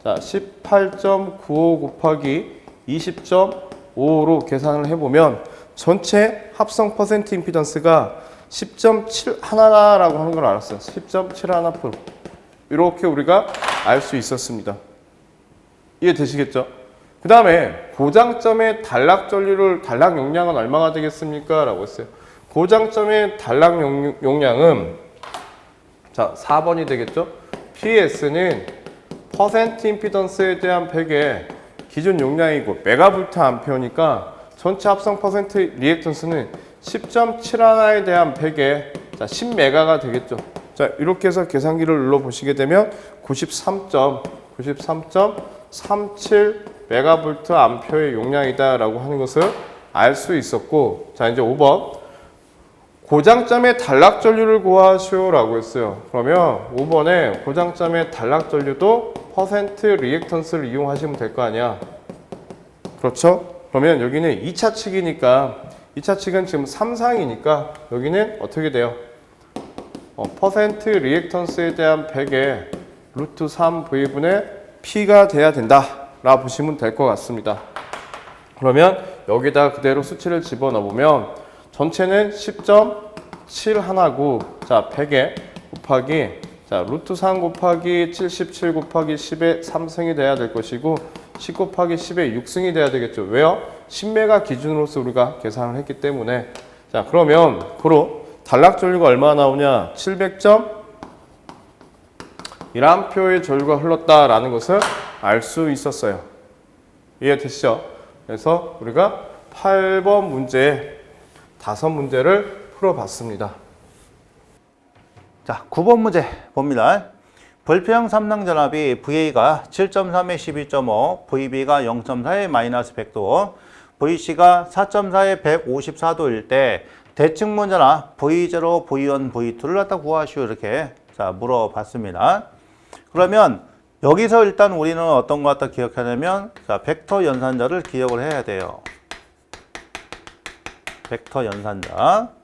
자 18.95 곱하기 20.5로 계산을 해보면 전체 합성 퍼센트 임피던스가 10.71라고 하는 걸 알았어요. 10.71%. 이렇게 우리가 알 수 있었습니다. 이해되시겠죠? 그 다음에 고장점의 단락 용량은 얼마가 되겠습니까? 라고 했어요. 고장점의 단락 용량은 자 4번이 되겠죠? PS는 퍼센트 임피던스에 대한 100의 기준 용량이고 메가볼트 암페어니까 전체 합성 퍼센트 리액턴스는 10.71에 대한 100의 자 10메가가 되겠죠. 자 이렇게 해서 계산기를 눌러 보시게 되면 93.37 메가볼트 암페어의 용량이다 라고 하는 것을 알 수 있었고, 자 이제 5번 고장점의 단락 전류를 구하시오 라고 했어요. 그러면 5번에 고장점의 단락 전류도 퍼센트 리액턴스를 이용하시면 될 거 아니야. 그렇죠? 그러면 여기는 2차 측이니까 2차 측은 지금 3상이니까 여기는 어떻게 돼요? 퍼센트 리액턴스에 대한 100의 루트 3V분의 P가 돼야 된다 라 보시면 될 것 같습니다. 그러면 여기다 그대로 수치를 집어넣으면 전체는 10.7 하나고, 자 100에 곱하기, 자 루트 3 곱하기 77 곱하기 10의 3승이 돼야 될 것이고, 10 곱하기 10의 6승이 돼야 되겠죠. 왜요? 10메가 기준으로서 우리가 계산을 했기 때문에. 자 그러면 고로 단락 전류가 얼마나 나오냐? 700.1A의 전류가 흘렀다라는 것을 알 수 있었어요. 이해되시죠? 그래서 우리가 8번 문제 5문제를 풀어봤습니다. 자, 9번 문제 봅니다. 불평형 3당 전압이 VA가 7.3에 12.5, VB가 0.4에 마이너스 100도, VC가 4.4에 154도일 때 대칭분 전압 V0, V1, V2를 갖다 구하시오 이렇게 자 물어봤습니다. 그러면 여기서 일단 우리는 어떤 것 갖다 기억하냐면 자 벡터 연산자를 기억을 해야 돼요. 벡터 연산자.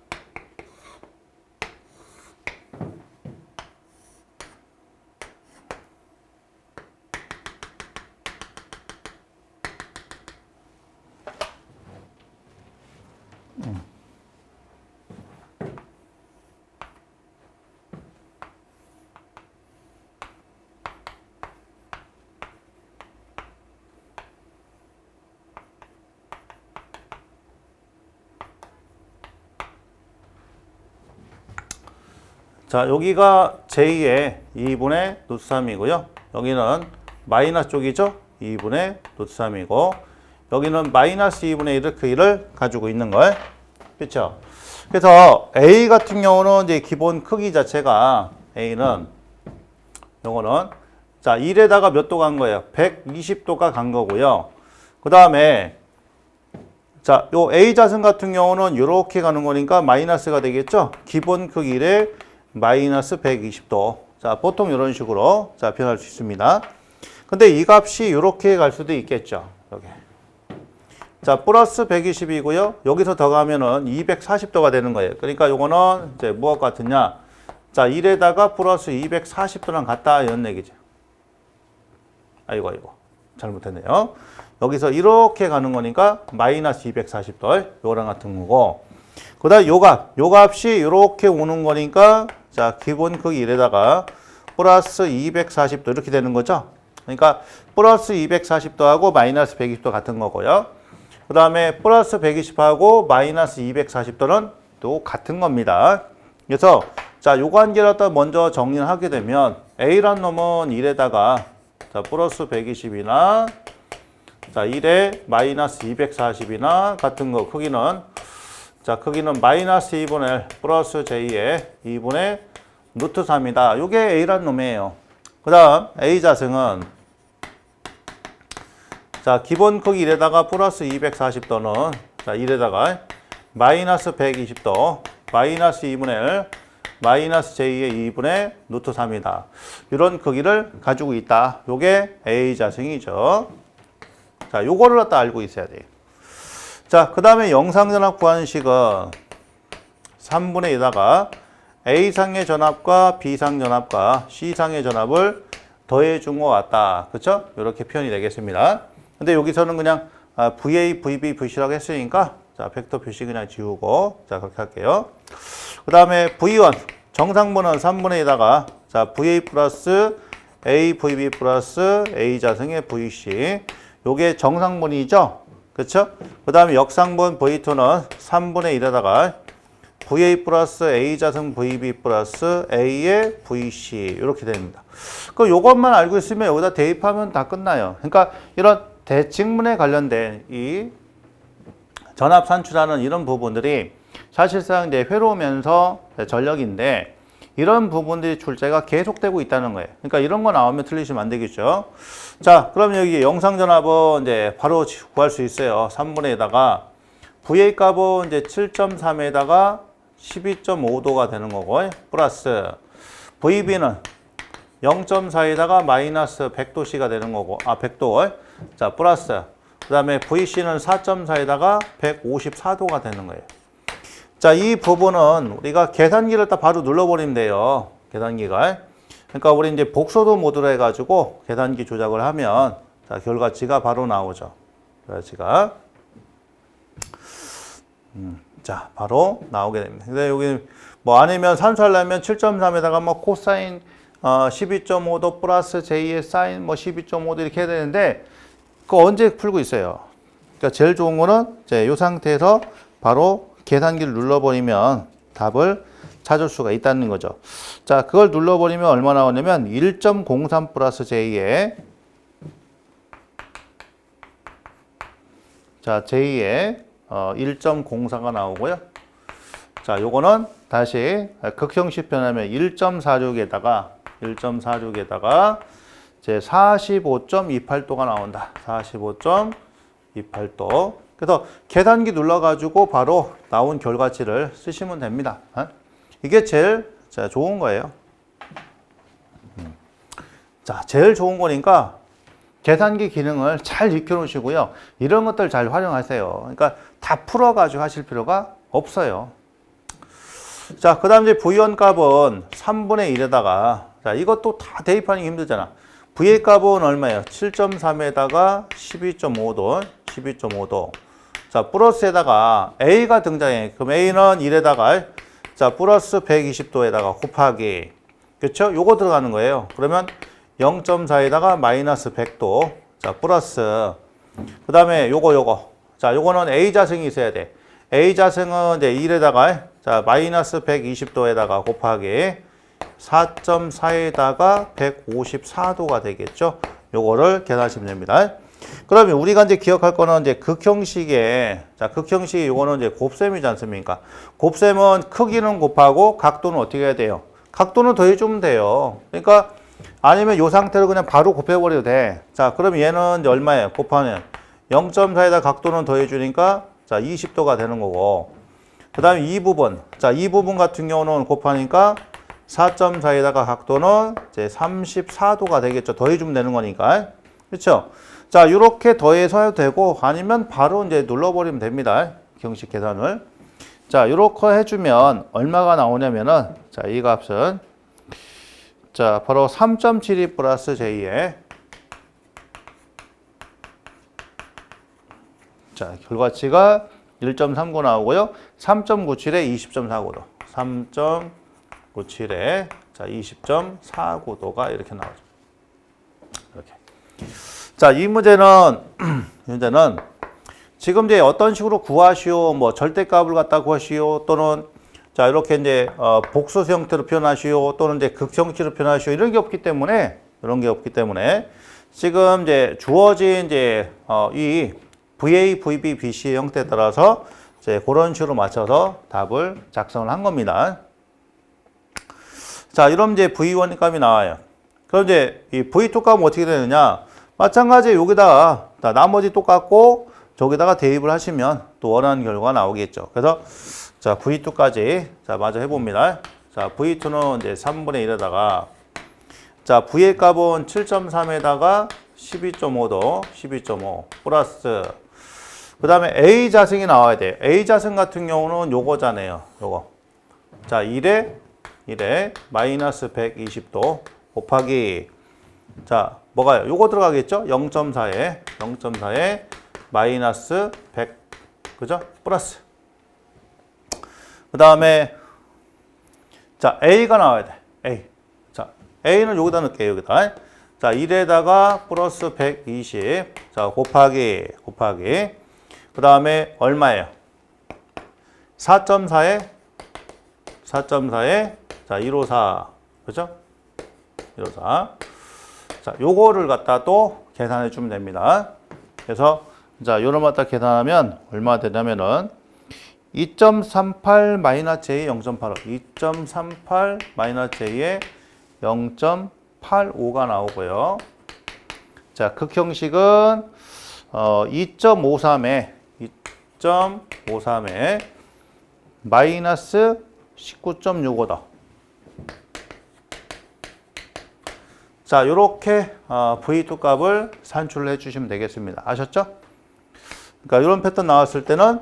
자, 여기가 제2의 2분의 루트 3이고요. 여기는 마이너스 쪽이죠. 2분의 루트 3이고 여기는 마이너스 2분의 1을 그 1을 가지고 있는 걸. 그렇죠? 그래서 A 같은 경우는 이제 기본 크기 자체가 A는 요거는 자, 1에다가 몇 도 간 거예요? 120도가 간 거고요. 그다음에 자, 요 A 자승 같은 경우는 이렇게 가는 거니까 마이너스가 되겠죠? 기본 크기 1에 마이너스 120도. 자, 보통 이런 식으로 자, 표현할 수 있습니다. 근데 이 값이 이렇게 갈 수도 있겠죠. 여기. 자, 플러스 120이고요. 여기서 더 가면은 240도가 되는 거예요. 그러니까 요거는 이제 무엇과 같으냐? 자, 1에다가 플러스 240도랑 같다 이런 얘기죠. 아이고. 잘못했네요. 여기서 이렇게 가는 거니까 마이너스 240도. 요거랑 같은 거고. 그다음 요 값이 이렇게 오는 거니까 자, 기본 크기 1에다가 플러스 240도 이렇게 되는 거죠. 그러니까 플러스 240도하고 마이너스 120도 같은 거고요. 그 다음에 플러스 120하고 마이너스 240도는 또 같은 겁니다. 그래서 자, 요 관계를 먼저 정리를 하게 되면 A란 놈은 1에다가 자, 플러스 120이나 자, 1에 마이너스 240이나 같은 거 크기는 자, 크기는 마이너스 2분의 1 플러스 j2의 2분의 루트 3이다. 요게 A란 놈이에요. 그 다음 A 자승은 자, 기본 크기 1에다가 플러스 240도는 자, 1에다가 마이너스 120도 마이너스 2분의 1 마이너스 j2의 2분의 루트 3이다. 이런 크기를 가지고 있다. 요게 A 자승이죠. 자, 요거를 갖다 알고 있어야 돼요. 자, 그 다음에 영상전압 구하는 식은 3분의 2에다가 A상의 전압과 B상 전압과 C상의 전압을 더해준 것 같다. 그쵸? 이렇게 표현이 되겠습니다. 근데 여기서는 그냥 VA, VB, VC라고 했으니까 자, 벡터 표시 그냥 지우고 자, 그렇게 할게요. 그 다음에 V1 정상분은 3분의 2에다가 자, VA 플러스 A, VB 플러스 A 자승의 VC 요게 정상분이죠? 그쵸? 그 다음에 역상분 V2는 3분의 1에다가 VA 플러스 A 자승 VB 플러스 A의 VC 이렇게 됩니다. 그 요것만 알고 있으면 여기다 대입하면 다 끝나요. 그러니까 이런 대칭분에 관련된 이 전압 산출하는 이런 부분들이 사실상 이제 회로면서 전력인데 이런 부분들이 출제가 계속되고 있다는 거예요. 그러니까 이런 거 나오면 틀리시면 안 되겠죠. 자, 그럼 여기 영상 전압은 이제 바로 구할 수 있어요. 3분의 2에다가 VA 값은 이제 7.3에다가 12.5도가 되는 거고 플러스 VB는 0.4에다가 마이너스 100도씨가 되는 거고 100도 자 플러스 그 다음에 VC는 4.4에다가 154도가 되는 거예요. 자, 이 부분은 우리가 계산기를 딱 바로 눌러버리면 돼요. 계산기가. 그러니까 우리 이제 복소도 모드로 해가지고 계산기 조작을 하면 자, 결과치가 바로 나오죠. 결과치가. 자, 바로 나오게 됩니다. 근데 여기 뭐 아니면 산수하려면 7.3에다가 뭐 코사인 12.5도 플러스 J의 사인 뭐 12.5도 이렇게 해야 되는데 그거 언제 풀고 있어요. 그러니까 제일 좋은 거는 이제 이 상태에서 바로 계산기를 눌러버리면 답을 찾을 수가 있다는 거죠. 자, 그걸 눌러버리면 얼마 나오냐면 1.03 플러스 J의 자, J의 1.04가 나오고요. 자, 요거는 다시 극형식 변하면 1.46에다가 이제 45.28도가 나온다. 45.28도. 그래서 계산기 눌러가지고 바로 나온 결과치를 쓰시면 됩니다. 이게 제일 좋은 거예요. 자, 제일 좋은 거니까 계산기 기능을 잘 익혀놓으시고요. 이런 것들 잘 활용하세요. 그러니까 다 풀어가지고 하실 필요가 없어요. 자, 그 다음 이제 V1 값은 3분의 1에다가, 자, 이것도 다 대입하기 힘들잖아. VA 값은 얼마예요? 7.3에다가 12.5도. 자, 플러스에다가 A가 등장해. 그럼 A는 1에다가, 자, 플러스 120도에다가 곱하기. 그쵸? 요거 들어가는 거예요. 그러면 0.4에다가 마이너스 100도. 자, 플러스. 그 다음에 요거. 자, 요거는 A 자승이 있어야 돼. A 자승은 이제 1에다가, 자, 마이너스 120도에다가 곱하기 4.4에다가 154도가 되겠죠. 요거를 계산하시면 됩니다. 그러면 우리가 이제 기억할 거는 이제 극형식에, 자, 극형식이 요거는 이제 곱셈이지 않습니까? 곱셈은 크기는 곱하고 각도는 어떻게 해야 돼요? 각도는 더해주면 돼요. 그러니까 아니면 요 상태로 그냥 바로 곱해버려도 돼. 자, 그럼 얘는 이제 얼마예요? 곱하면 0.4에다 각도는 더해주니까 자, 20도가 되는 거고. 그 다음에 이 부분. 자, 이 부분 같은 경우는 곱하니까 4.4에다가 각도는 이제 34도가 되겠죠. 더해주면 되는 거니까. 그렇죠? 자, 이렇게 더해서 해도 되고 아니면 바로 이제 눌러버리면 됩니다. 형식 계산을. 자, 이렇게 해주면 얼마가 나오냐면은 자, 이 값은 자, 바로 3.72 플러스 J의 자, 결과치가 1.39 나오고요. 3.97에 20.49도. 3.97에 자, 20.49도가 이렇게 나오죠. 이렇게. 자, 이 문제는 지금 이제 어떤 식으로 구하시오, 뭐 절대값을 갖다 구하시오, 또는 자, 이렇게 이제 복수 형태로 표현하시오, 또는 이제 극형식으로 표현하시오, 이런 게 없기 때문에 지금 이제 주어진 이제 이 VA, VB, BC의 형태에 따라서 이제 그런 식으로 맞춰서 답을 작성을 한 겁니다. 자, 이러면 이제 V1 값이 나와요. 그럼 이제 이 V2 값은 어떻게 되느냐? 마찬가지 여기다가 나머지 똑같고 저기다가 대입을 하시면 또 원하는 결과가 나오겠죠. 그래서 자, V2까지 자, 마저 해봅니다. 자, V2는 이제 3분의 1에다가 자, V의 값은 7.3에다가 12.5 플러스 그 다음에 A 자승이 나와야 돼요. A 자승 같은 경우는 요거잖아요. 요거. 자, 1에 마이너스 120도 곱하기 자, 뭐가요? 요거 들어가겠죠? 0.4에 마이너스 100 그죠? 플러스 그 다음에 자, A가 나와야 돼. A. 자, A는 여기다 넣을게요. 여기다. 자, 1에다가 플러스 120 자, 곱하기 그 다음에 얼마예요? 4.4에 자, 154 그죠? 154 자, 요거를 갖다 또 계산해 주면 됩니다. 그래서 자, 요런 갖다 계산하면 얼마 되냐면은 2.38 마이너스 J 0.85 2.38 마이너스 J에 0.85가 나오고요. 자, 극형식은 2.53에 마이너스 19.65도. 자, 요렇게 V2 값을 산출을 해 주시면 되겠습니다. 아셨죠? 그러니까 이런 패턴 나왔을 때는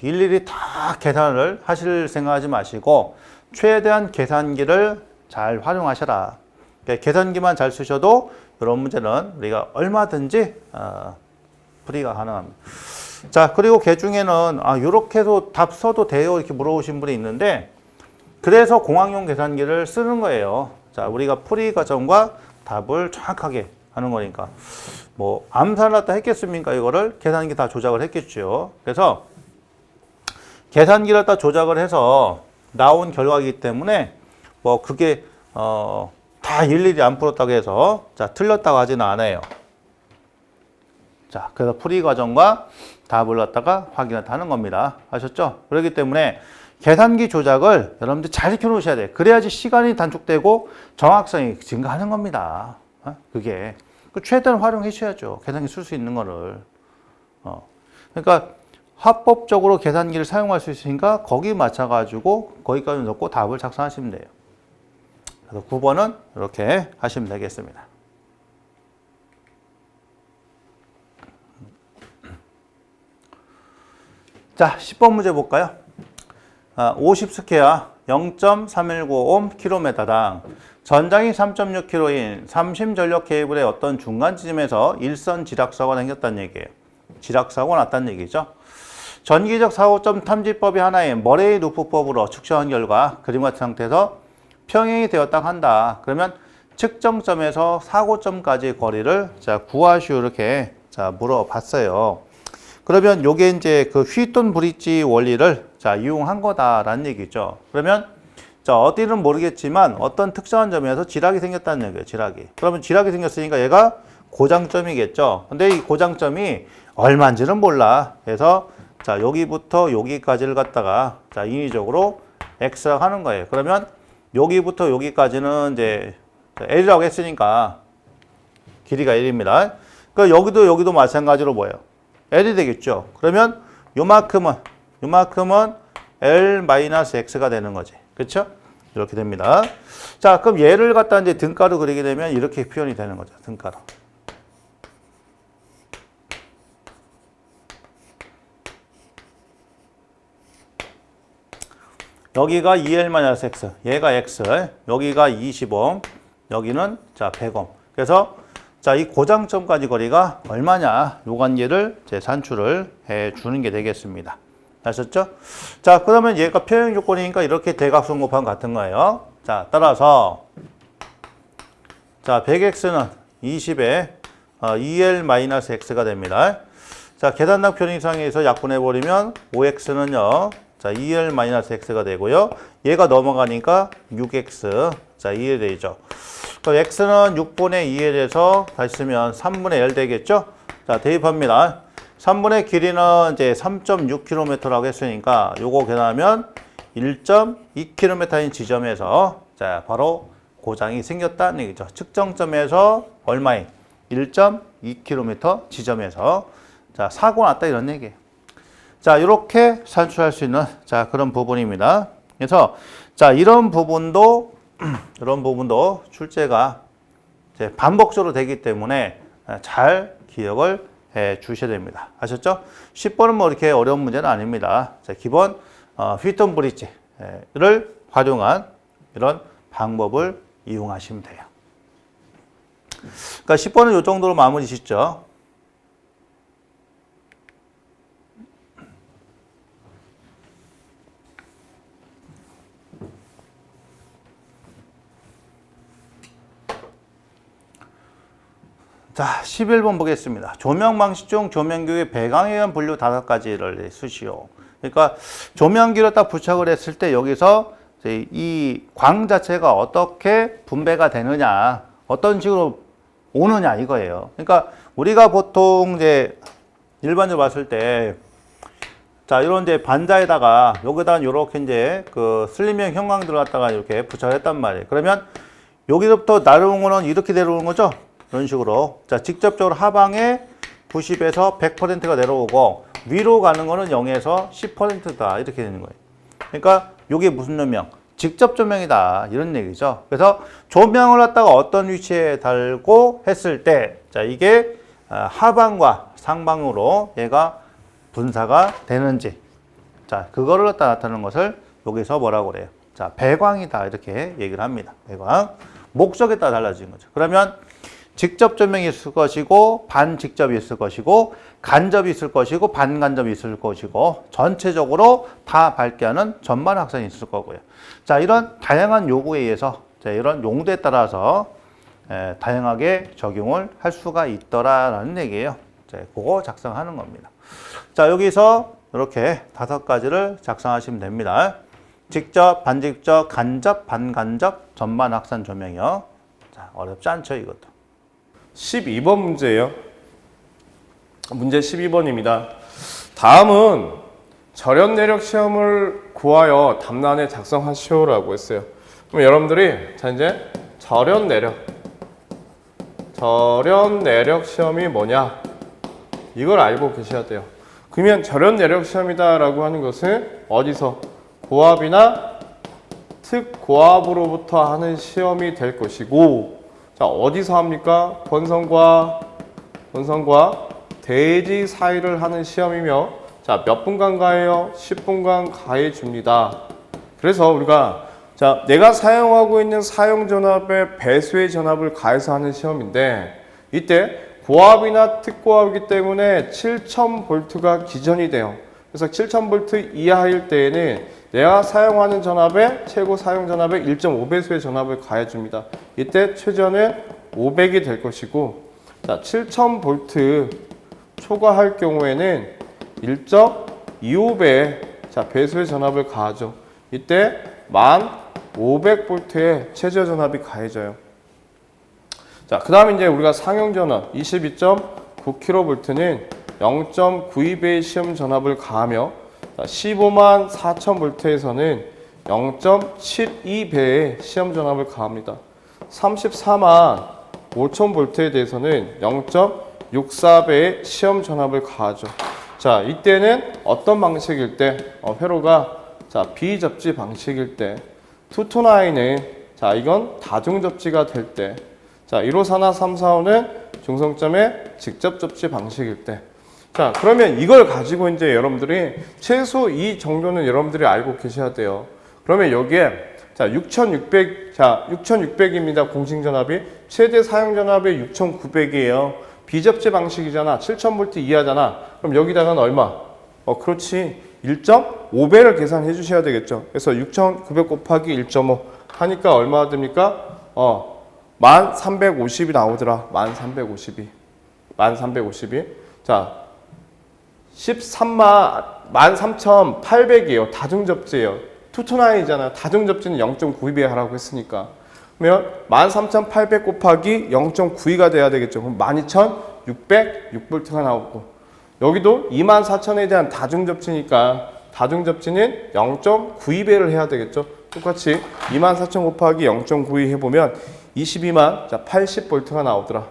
일일이 다 계산을 하실 생각하지 마시고 최대한 계산기를 잘 활용하셔라. 그러니까 계산기만 잘 쓰셔도 이런 문제는 우리가 얼마든지 풀이가 가능합니다. 자, 그리고 개 중에는 이렇게 해서 답 써도 돼요 이렇게 물어보신 분이 있는데 그래서 공학용 계산기를 쓰는 거예요. 자, 우리가 풀이 과정과 답을 정확하게 하는 거니까 뭐 암산을 다 했겠습니까? 이거를 계산기 다 조작을 했겠죠. 그래서 계산기를 다 조작을 해서 나온 결과이기 때문에 뭐 그게 다 일일이 안 풀었다고 해서 자 틀렸다고 하지는 않아요. 자, 그래서 풀이 과정과 답을 갖다가 확인하는 겁니다. 아셨죠? 그렇기 때문에 계산기 조작을 여러분들 잘 익혀 놓으셔야 돼요. 그래야지 시간이 단축되고 정확성이 증가하는 겁니다. 그게 최대한 활용해 주셔야죠. 계산기 쓸 수 있는 거를. 그러니까 합법적으로 계산기를 사용할 수 있으니까 거기 맞춰가지고 거기까지 넣고 답을 작성하시면 돼요. 그래서 9번은 이렇게 하시면 되겠습니다. 자, 10번 문제 볼까요? 50스퀘어 0.3195km당 전장이 3.6km인 3심 전력 케이블의 어떤 중간 지점에서 일선 지락사고가 생겼다는 얘기예요. 지락사고가 났다는 얘기죠. 전기적 사고점 탐지법이 하나인 머레이 루프법으로 측정한 결과 그림 같은 상태에서 평행이 되었다 한다. 그러면 측정점에서 사고점까지 거리를 자 구하시오 이렇게 자 물어봤어요. 그러면 요게 이제 그 휘톤 브릿지 원리를 자 이용한 거다라는 얘기죠. 그러면 자 어디는 모르겠지만 어떤 특정한 점에서 지락이 생겼다는 얘기예요. 지락이. 그러면 지락이 생겼으니까 얘가 고장점이겠죠. 근데 이 고장점이 얼마인지는 몰라. 그래서 자 여기부터 여기까지를 갖다가 자 인위적으로 x라고 하는 거예요. 그러면 여기부터 여기까지는 이제 L이라고 했으니까 길이가 1입니다. 그러니까 여기도 마찬가지로 뭐예요? L이 되겠죠. 그러면 요만큼은 L-X가 되는 거지. 그렇죠? 이렇게 됩니다. 자, 그럼 얘를 갖다 이제 등가로 그리게 되면 이렇게 표현이 되는 거죠. 등가로. 여기가 2L-X, 얘가 X, 여기가 25, 여기는 자 100옴. 그래서 자 이 고장점까지 거리가 얼마냐 요 관계를 제 산출을 해 주는 게 되겠습니다. 아셨죠? 자 그러면 얘가 평행 조건이니까 이렇게 대각선 곱하면 같은 거예요. 자 따라서 자 100x는 20에 2L-X가 됩니다. 자 계산당 편의상에서 약분해 버리면 5x는요. 자, 2L-X가 되고요. 얘가 넘어가니까 6x. 자, 2L 되죠. 그럼 x는 6분의 2L에서 다시 쓰면 3분의 L 되겠죠? 자, 대입합니다. 3분의 길이는 이제 3.6km라고 했으니까 요거 계산하면 1.2km인 지점에서 자, 바로 고장이 생겼다는 얘기죠. 측정점에서 얼마인? 1.2km 지점에서 자, 사고 났다 이런 얘기예요. 자, 이렇게 산출할 수 있는 자, 그런 부분입니다. 그래서 자, 이런 부분도 출제가 이제 반복적으로 되기 때문에 잘 기억을 해 주셔야 됩니다. 아셨죠? 10번은 뭐 이렇게 어려운 문제는 아닙니다. 자, 기본 휘톤 브릿지를 활용한 이런 방법을 이용하시면 돼요. 그러니까 10번은 이 정도로 마무리 짓죠. 자, 11번 보겠습니다. 조명 방식 중 조명기의 배광에 의한 분류 5가지를 쓰시오. 그러니까 조명기를 딱 부착을 했을 때 여기서 이 광 자체가 어떻게 분배가 되느냐, 어떤 식으로 오느냐 이거예요. 그러니까 우리가 보통 이제 일반적으로 봤을 때 자, 이런 이제 반자에다가 여기다가 이렇게 이제 그 슬림형 형광들을 갖다가 이렇게 부착을 했단 말이에요. 그러면 여기서부터 내려오는 거는 이렇게 내려오는 거죠. 이런 식으로. 자, 직접적으로 하방에 90에서 100%가 내려오고 위로 가는 거는 0에서 10%다. 이렇게 되는 거예요. 그러니까 이게 무슨 조명? 직접 조명이다. 이런 얘기죠. 그래서 조명을 갖다가 어떤 위치에 달고 했을 때 자, 이게 하방과 상방으로 얘가 분사가 되는지. 자, 그거를 갖다 나타내는 것을 여기서 뭐라고 그래요? 자, 배광이다. 이렇게 얘기를 합니다. 배광. 목적에 따라 달라지는 거죠. 그러면 직접 조명이 있을 것이고, 반직접이 있을 것이고, 간접이 있을 것이고, 반간접이 있을 것이고, 전체적으로 다 밝게 하는 전반 확산이 있을 거고요. 자, 이런 다양한 요구에 의해서, 자, 이런 용도에 따라서 다양하게 적용을 할 수가 있더라라는 얘기예요. 자, 그거 작성하는 겁니다. 자, 여기서 이렇게 5가지를 작성하시면 됩니다. 직접, 반직접, 간접, 반간접, 전반 확산 조명이요. 자, 어렵지 않죠, 이것도. 12번 문제예요. 문제 12번입니다. 다음은 절연 내력 시험을 구하여 답란에 작성하시오라고 했어요. 그럼 여러분들이 자 이제 절연 내력 시험이 뭐냐? 이걸 알고 계셔야 돼요. 그러면 절연 내력 시험이다라고 하는 것은 어디서 고압이나 특고압으로부터 하는 시험이 될 것이고, 자 어디서 합니까? 본선과 대지 사이를 하는 시험이며, 자 몇 분간 가해요? 10분간 가해 줍니다. 그래서 우리가 자 내가 사용하고 있는 사용 전압에 배수의 전압을 가해서 하는 시험인데, 이때 고압이나 특고압이기 때문에 7000V가 기전이 돼요. 그래서 7000V 이하일 때에는 내가 사용하는 전압에 최고 사용 전압의 1.5배수의 전압을 가해줍니다. 이때 최저는 500이 될 것이고, 자 7000V 초과할 경우에는 1.25배 자 배수의 전압을 가하죠. 이때 1500V의 최저 전압이 가해져요. 자, 그 다음에 이제 우리가 상용 전압 22.9kV는 0.92배의 시험 전압을 가하며, 154,000V에서는 0.72배의 시험 전압을 가합니다. 345,000V에 대해서는 0.64배의 시험 전압을 가하죠. 자, 이때는 어떤 방식일 때, 회로가 자 비접지 방식일 때, 투토나인은 자 이건 다중 접지가 될 때, 자 154나 345는 중성점의 직접 접지 방식일 때. 자 그러면 이걸 가지고 이제 여러분들이 최소 이 정도는 여러분들이 알고 계셔야 돼요. 그러면 여기에 자 6600입니다. 공식 전압이 최대 사용 전압이 6900이에요. 비접지 방식이잖아. 7000V 이하잖아. 그럼 여기다가는 얼마? 그렇지. 1.5배를 계산해 주셔야 되겠죠. 그래서 6900 곱하기 1.5 하니까 얼마가 됩니까? 1350이 나오더라. 1350이. 자, 13,800이에요. 다중접지예요. 투투나인이잖아요. 다중접지는 0.92배 하라고 했으니까. 그러면 13,800 곱하기 0.92가 돼야 되겠죠. 그럼 12,606V가 나오고, 여기도 24,000에 대한 다중접지니까 다중접지는 0.92배를 해야 되겠죠. 똑같이 24,000 곱하기 0.92 해보면 22만 자 80V가 나오더라.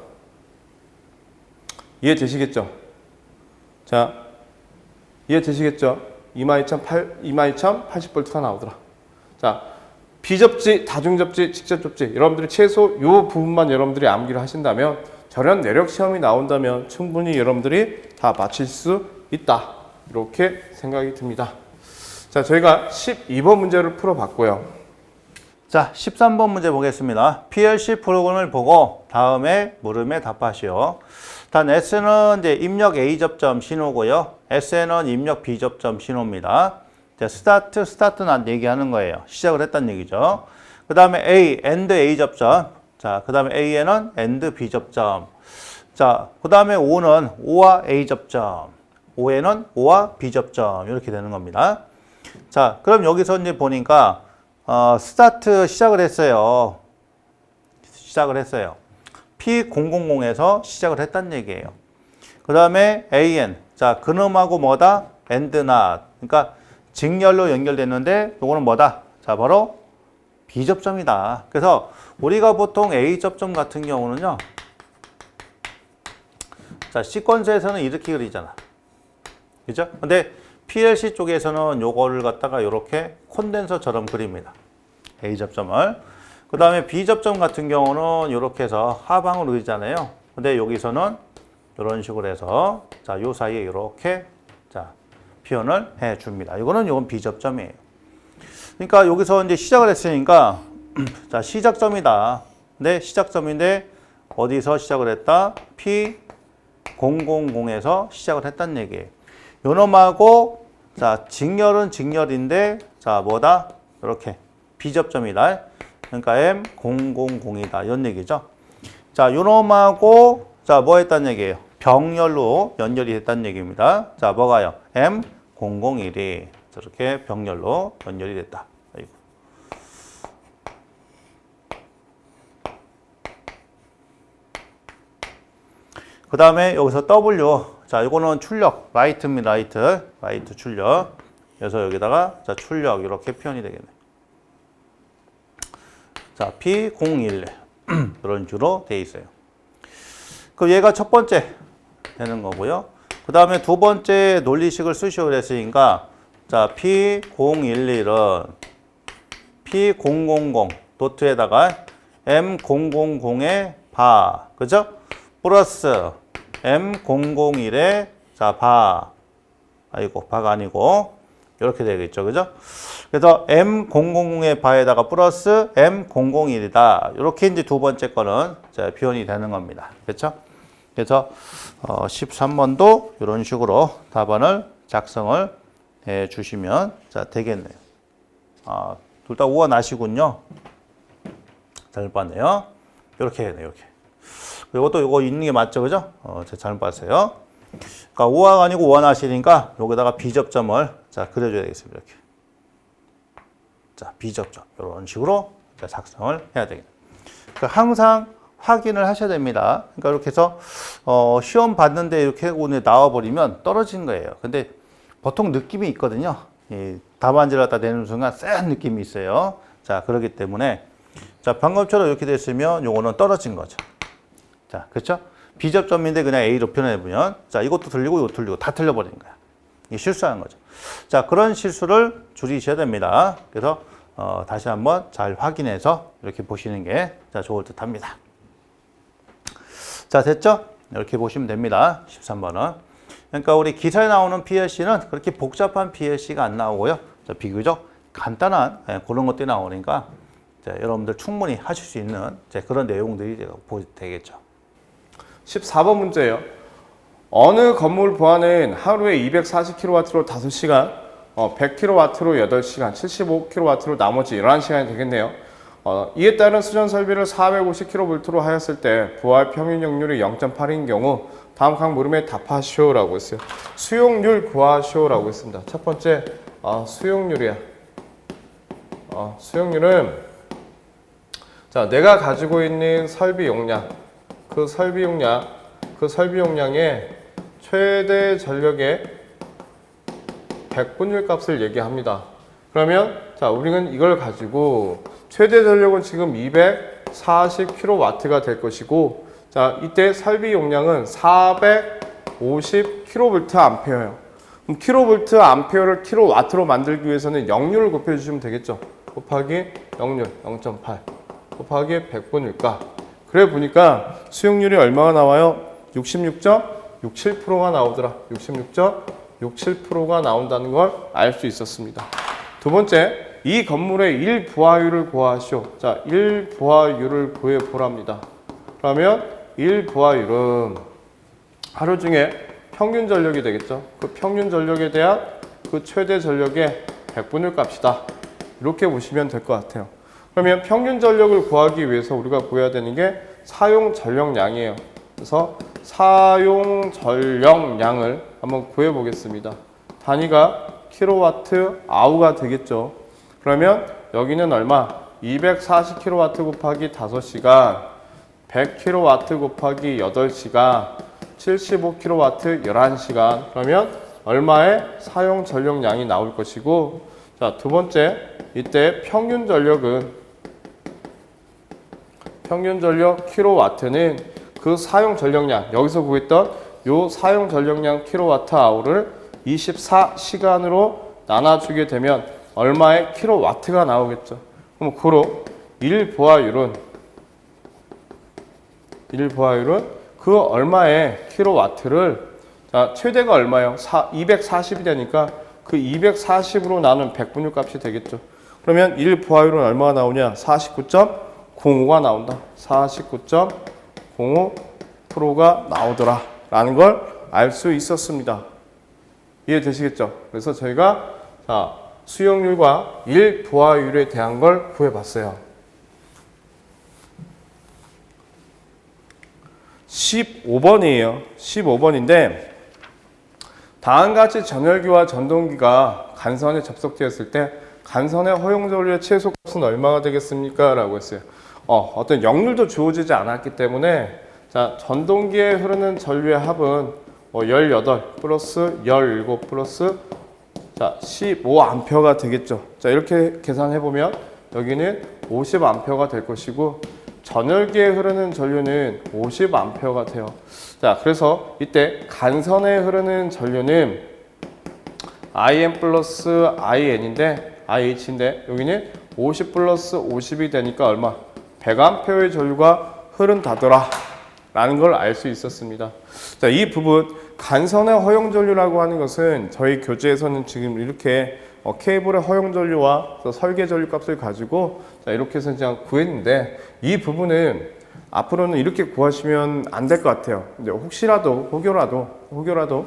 이해되시겠죠? 자, 이해되시겠죠? 22,080V가 나오더라. 자, 비접지, 다중접지, 직접접지, 여러분들이 최소 요 부분만 여러분들이 암기를 하신다면, 절연 내력 시험이 나온다면 충분히 여러분들이 다 맞힐 수 있다. 이렇게 생각이 듭니다. 자, 저희가 12번 문제를 풀어봤고요. 자, 13번 문제 보겠습니다. PLC 프로그램을 보고 다음에 물음에 답하시오. 단 S는 이제 입력 A 접점 신호고요. SN은 입력 B 접점 신호입니다. 자, 스타트는 얘기하는 거예요. 시작을 했다는 얘기죠. 그 다음에 A, AND A 접점. 자, 그 다음에 A에는 AND B 접점. 자, 그 다음에 O는 O와 A 접점. O에는 O와 B 접점. 이렇게 되는 겁니다. 자, 그럼 여기서 이제 보니까 스타트 시작을 했어요. P000에서 시작을 했다는 얘기예요. 그 다음에 AN. 자, 그놈하고 뭐다? AND NOT. 그러니까 직렬로 연결됐는데 요거는 뭐다? 자, 바로 B 접점이다. 그래서 우리가 보통 A 접점 같은 경우는요. 자, 시퀀스에서는 이렇게 그리잖아. 그죠? 근데 PLC 쪽에서는 요거를 갖다가 이렇게 콘덴서처럼 그립니다. A 접점을. 그 다음에 B 접점 같은 경우는 이렇게 해서 하방으로 그리잖아요. 근데 여기서는 이런 식으로 해서 자, 요 사이에 이렇게 자, 표현을 해 줍니다. 이건 비접점이에요. 그러니까 여기서 이제 시작을 했으니까 자, 시작점이다. 근데 시작점인데 어디서 시작을 했다? P000에서 시작을 했다는 얘기예요. 요놈하고 자, 직렬은 직렬인데 자, 뭐다? 이렇게 비접점이다. 그러니까 M000이다. 이런 얘기죠. 자, 요놈하고 자, 뭐 했다는 얘기예요? 병렬로 연결이 됐다는 얘기입니다. 자, 뭐가요? M001이 저렇게 병렬로 연결이 됐다. 아이고. 그 다음에 여기서 W. 자, 이거는 출력. 라이트입니다. 라이트 출력. 그래서 여기다가 자, 출력. 이렇게 표현이 되겠네. 자, P01. 이런 식으로 돼 있어요. 그럼 얘가 첫 번째 되는 거고요. 그 다음에 두 번째 논리식을 쓰시오 그랬으니까 자, P011은 P000 도트에다가 M000의 바, 그죠? 플러스 M001의 자, 바, 아이고, 바가 아니고 이렇게 되겠죠, 그죠? 그래서 M000의 바에다가 플러스 M001이다. 이렇게 이제 두 번째 거는 자, 표현이 되는 겁니다. 그렇죠? 그래서 13번도 이런 식으로 답안을 작성을 해 주시면 자, 되겠네요. 둘 다 오가 나시군요. 잘못 봤네요. 이렇게 해야 돼요. 이렇게. 이것도 이거 있는 게 맞죠, 그죠? 제가 잘못 봤어요. 그러니까 오화가 아니고 오화 나시니까 여기다가 비접점을 자, 그려줘야 되겠습니다. 이렇게. 자, 비접점 이런 식으로 자, 작성을 해야 되겠네요. 그러니까 항상 확인을 하셔야 됩니다. 그러니까 이렇게 해서 시험 봤는데 이렇게 오늘 나와버리면 떨어진 거예요. 근데 보통 느낌이 있거든요. 이 답안지를 갖다 내는 순간 쎄한 느낌이 있어요. 자, 그렇기 때문에 자, 방금처럼 이렇게 됐으면 요거는 떨어진 거죠. 자, 그렇죠? 비접점인데 그냥 A로 표현해보면 자, 이것도 틀리고 이것도 틀리고 다 틀려버린 거야. 이게 실수한 거죠. 자, 그런 실수를 줄이셔야 됩니다. 그래서 다시 한번 잘 확인해서 이렇게 보시는 게 자, 좋을 듯 합니다. 자, 됐죠? 이렇게 보시면 됩니다. 13번은. 그러니까 우리 기사에 나오는 PLC는 그렇게 복잡한 PLC가 안 나오고요. 자, 비교적 간단한 그런 것들이 나오니까 자, 여러분들 충분히 하실 수 있는 그런 내용들이 되겠죠. 14번 문제예요. 어느 건물 보안은 하루에 240kW로 5시간, 100kW로 8시간, 75kW로 나머지 11시간이 되겠네요. 이에 따른 수전 설비를 450kV로 하였을 때 부하의 평균 역률이 0.8인 경우 다음 각 물음에 답하시오라고 했어요. 수용률 구하시오라고 했습니다. 첫 번째 수용률이야. 수용률은 자, 내가 가지고 있는 설비 용량, 그 설비 용량의 최대 전력의 100분율 값을 얘기합니다. 그러면 자, 우리는 이걸 가지고 최대 전력은 지금 240kW가 될 것이고 자, 이때 설비 용량은 450kVA예요. 그럼 kVA를 kW로 만들기 위해서는 역률을 곱해 주시면 되겠죠. 곱하기 역률 0.8 곱하기 100분율가. 그래 보니까 수용률이 얼마가 나와요? 66.67%가 나오더라. 66.67%가 나온다는 걸 알 수 있었습니다. 두 번째, 이 건물의 1부하율을 구하시오. 자, 1부하율을 구해보랍니다. 그러면 1부하율은 하루 중에 평균 전력이 되겠죠. 그 평균 전력에 대한 그 최대 전력의 100분율 값이다. 이렇게 보시면 될 것 같아요. 그러면 평균 전력을 구하기 위해서 우리가 구해야 되는 게 사용 전력량이에요. 그래서 사용 전력량을 한번 구해 보겠습니다. 단위가 킬로와트 아워가 되겠죠. 그러면 여기는 얼마? 240kW 곱하기 5시간, 100kW 곱하기 8시간, 75kW 11시간. 그러면 얼마의 사용 전력량이 나올 것이고, 자, 두 번째, 이때 평균 전력 킬로와트는 그 사용 전력량, 여기서 구했던 요 사용 전력량 킬로와트 아워를 24시간으로 나눠주게 되면 얼마의 킬로와트가 나오겠죠. 그럼 고로 1부하율은 그 얼마의 킬로와트를 자, 최대가 얼마예요? 240이 되니까 그 240으로 나눈 100분율 값이 되겠죠. 그러면 1 부하율은 얼마가 나오냐? 49.05가 나온다. 49.05%가 나오더라 라는 걸 알 수 있었습니다. 이해되시겠죠? 그래서 저희가 자, 수용률과 1 부하율에 대한 걸 구해봤어요. 15번이에요. 15번인데 다음같이 전열기와 전동기가 간선에 접속되었을 때 간선의 허용전류의 최소값은 얼마가 되겠습니까? 라고 했어요. 어떤 역률도 주어지지 않았기 때문에 자, 전동기에 흐르는 전류의 합은 18 플러스 17 플러스 자, 15A가 되겠죠. 자, 이렇게 계산해 보면 여기는 50A가 될 것이고 전열기에 흐르는 전류는 50A가 돼요. 자, 그래서 이때 간선에 흐르는 전류는 IN 플러스 IN인데 IH인데 여기는 50 플러스 50이 되니까 얼마? 100A의 전류가 흐른다더라 라는 걸 알 수 있었습니다. 자, 이 부분 간선의 허용 전류라고 하는 것은 저희 교재에서는 지금 이렇게 케이블의 허용 전류와 설계 전류 값을 가지고 자, 이렇게 해서 그냥 구했는데 이 부분은 앞으로는 이렇게 구하시면 안 될 것 같아요. 근데 혹시라도 혹여라도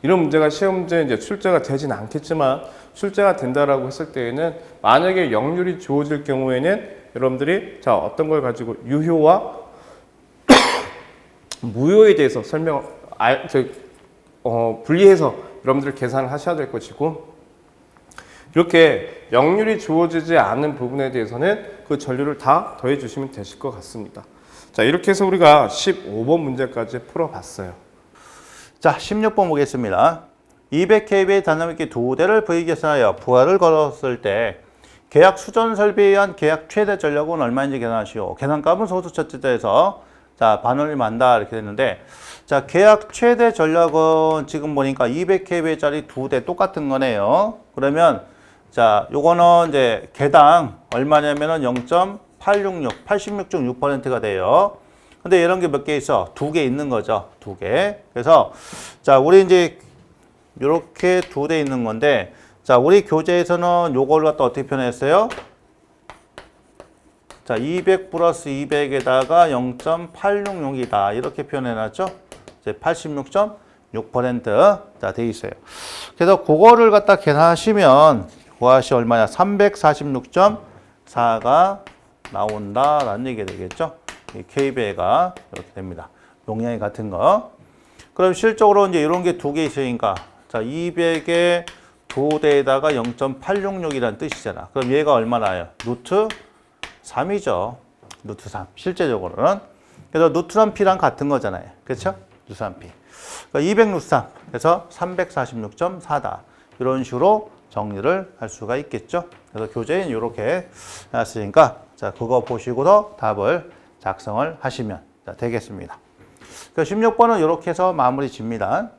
이런 문제가 시험 문제에 이제 출제가 되진 않겠지만 출제가 된다라고 했을 때에는 만약에 역률이 주어질 경우에는 여러분들이 자, 어떤 걸 가지고 유효와 무효에 대해서 분리해서 여러분들 계산을 하셔야 될 것이고 이렇게 역률이 주어지지 않는 부분에 대해서는 그 전류를 다 더해 주시면 되실 것 같습니다. 자, 이렇게 해서 우리가 15번 문제까지 풀어봤어요. 자, 16번 보겠습니다. 200kV의 다이나믹기 2대를 V계산하여 부하를 걸었을 때 계약 수전 설비에 의한 계약 최대 전력은 얼마인지 계산하시오. 계산값은 소수 첫째에서 자, 반올림 한다 이렇게 됐는데 자, 계약 최대 전력은 지금 보니까 200kV짜리 2대 똑같은 거네요. 그러면 자, 요거는 이제 개당 얼마냐면은 0.866, 86.6%가 돼요. 근데 이런 게 몇 개 있어? 2개 있는 거죠. 2개. 그래서 자, 우리 이제 요렇게 2대 있는 건데 자, 우리 교재에서는 요걸 갖다 어떻게 표현했어요? 자, 200 플러스 200에다가 0.866이다. 이렇게 표현해놨죠? 이제 86.6% 자, 돼 있어요. 그래서 그거를 갖다 계산하시면 구하시 얼마냐? 346.4가 나온다라는 얘기가 되겠죠? 이 kV가 이렇게 됩니다. 용량이 같은 거. 그럼 실적으로 이제 이런 게 2개 있으니까 자, 200에 2대에다가 0.866이라는 뜻이잖아. 그럼 얘가 얼마나요? 루트 3이죠. 루트 3. 실제적으로는. 그래서 루트 3P랑 같은 거잖아요. 그렇죠? 루트 3P. 그러니까 200 루트 3. 그래서 346.4다. 이런 식으로 정리를 할 수가 있겠죠. 그래서 교재는 이렇게 해놨으니까 자, 그거 보시고서 답을 작성을 하시면 되겠습니다. 16번은 이렇게 해서 마무리 집니다.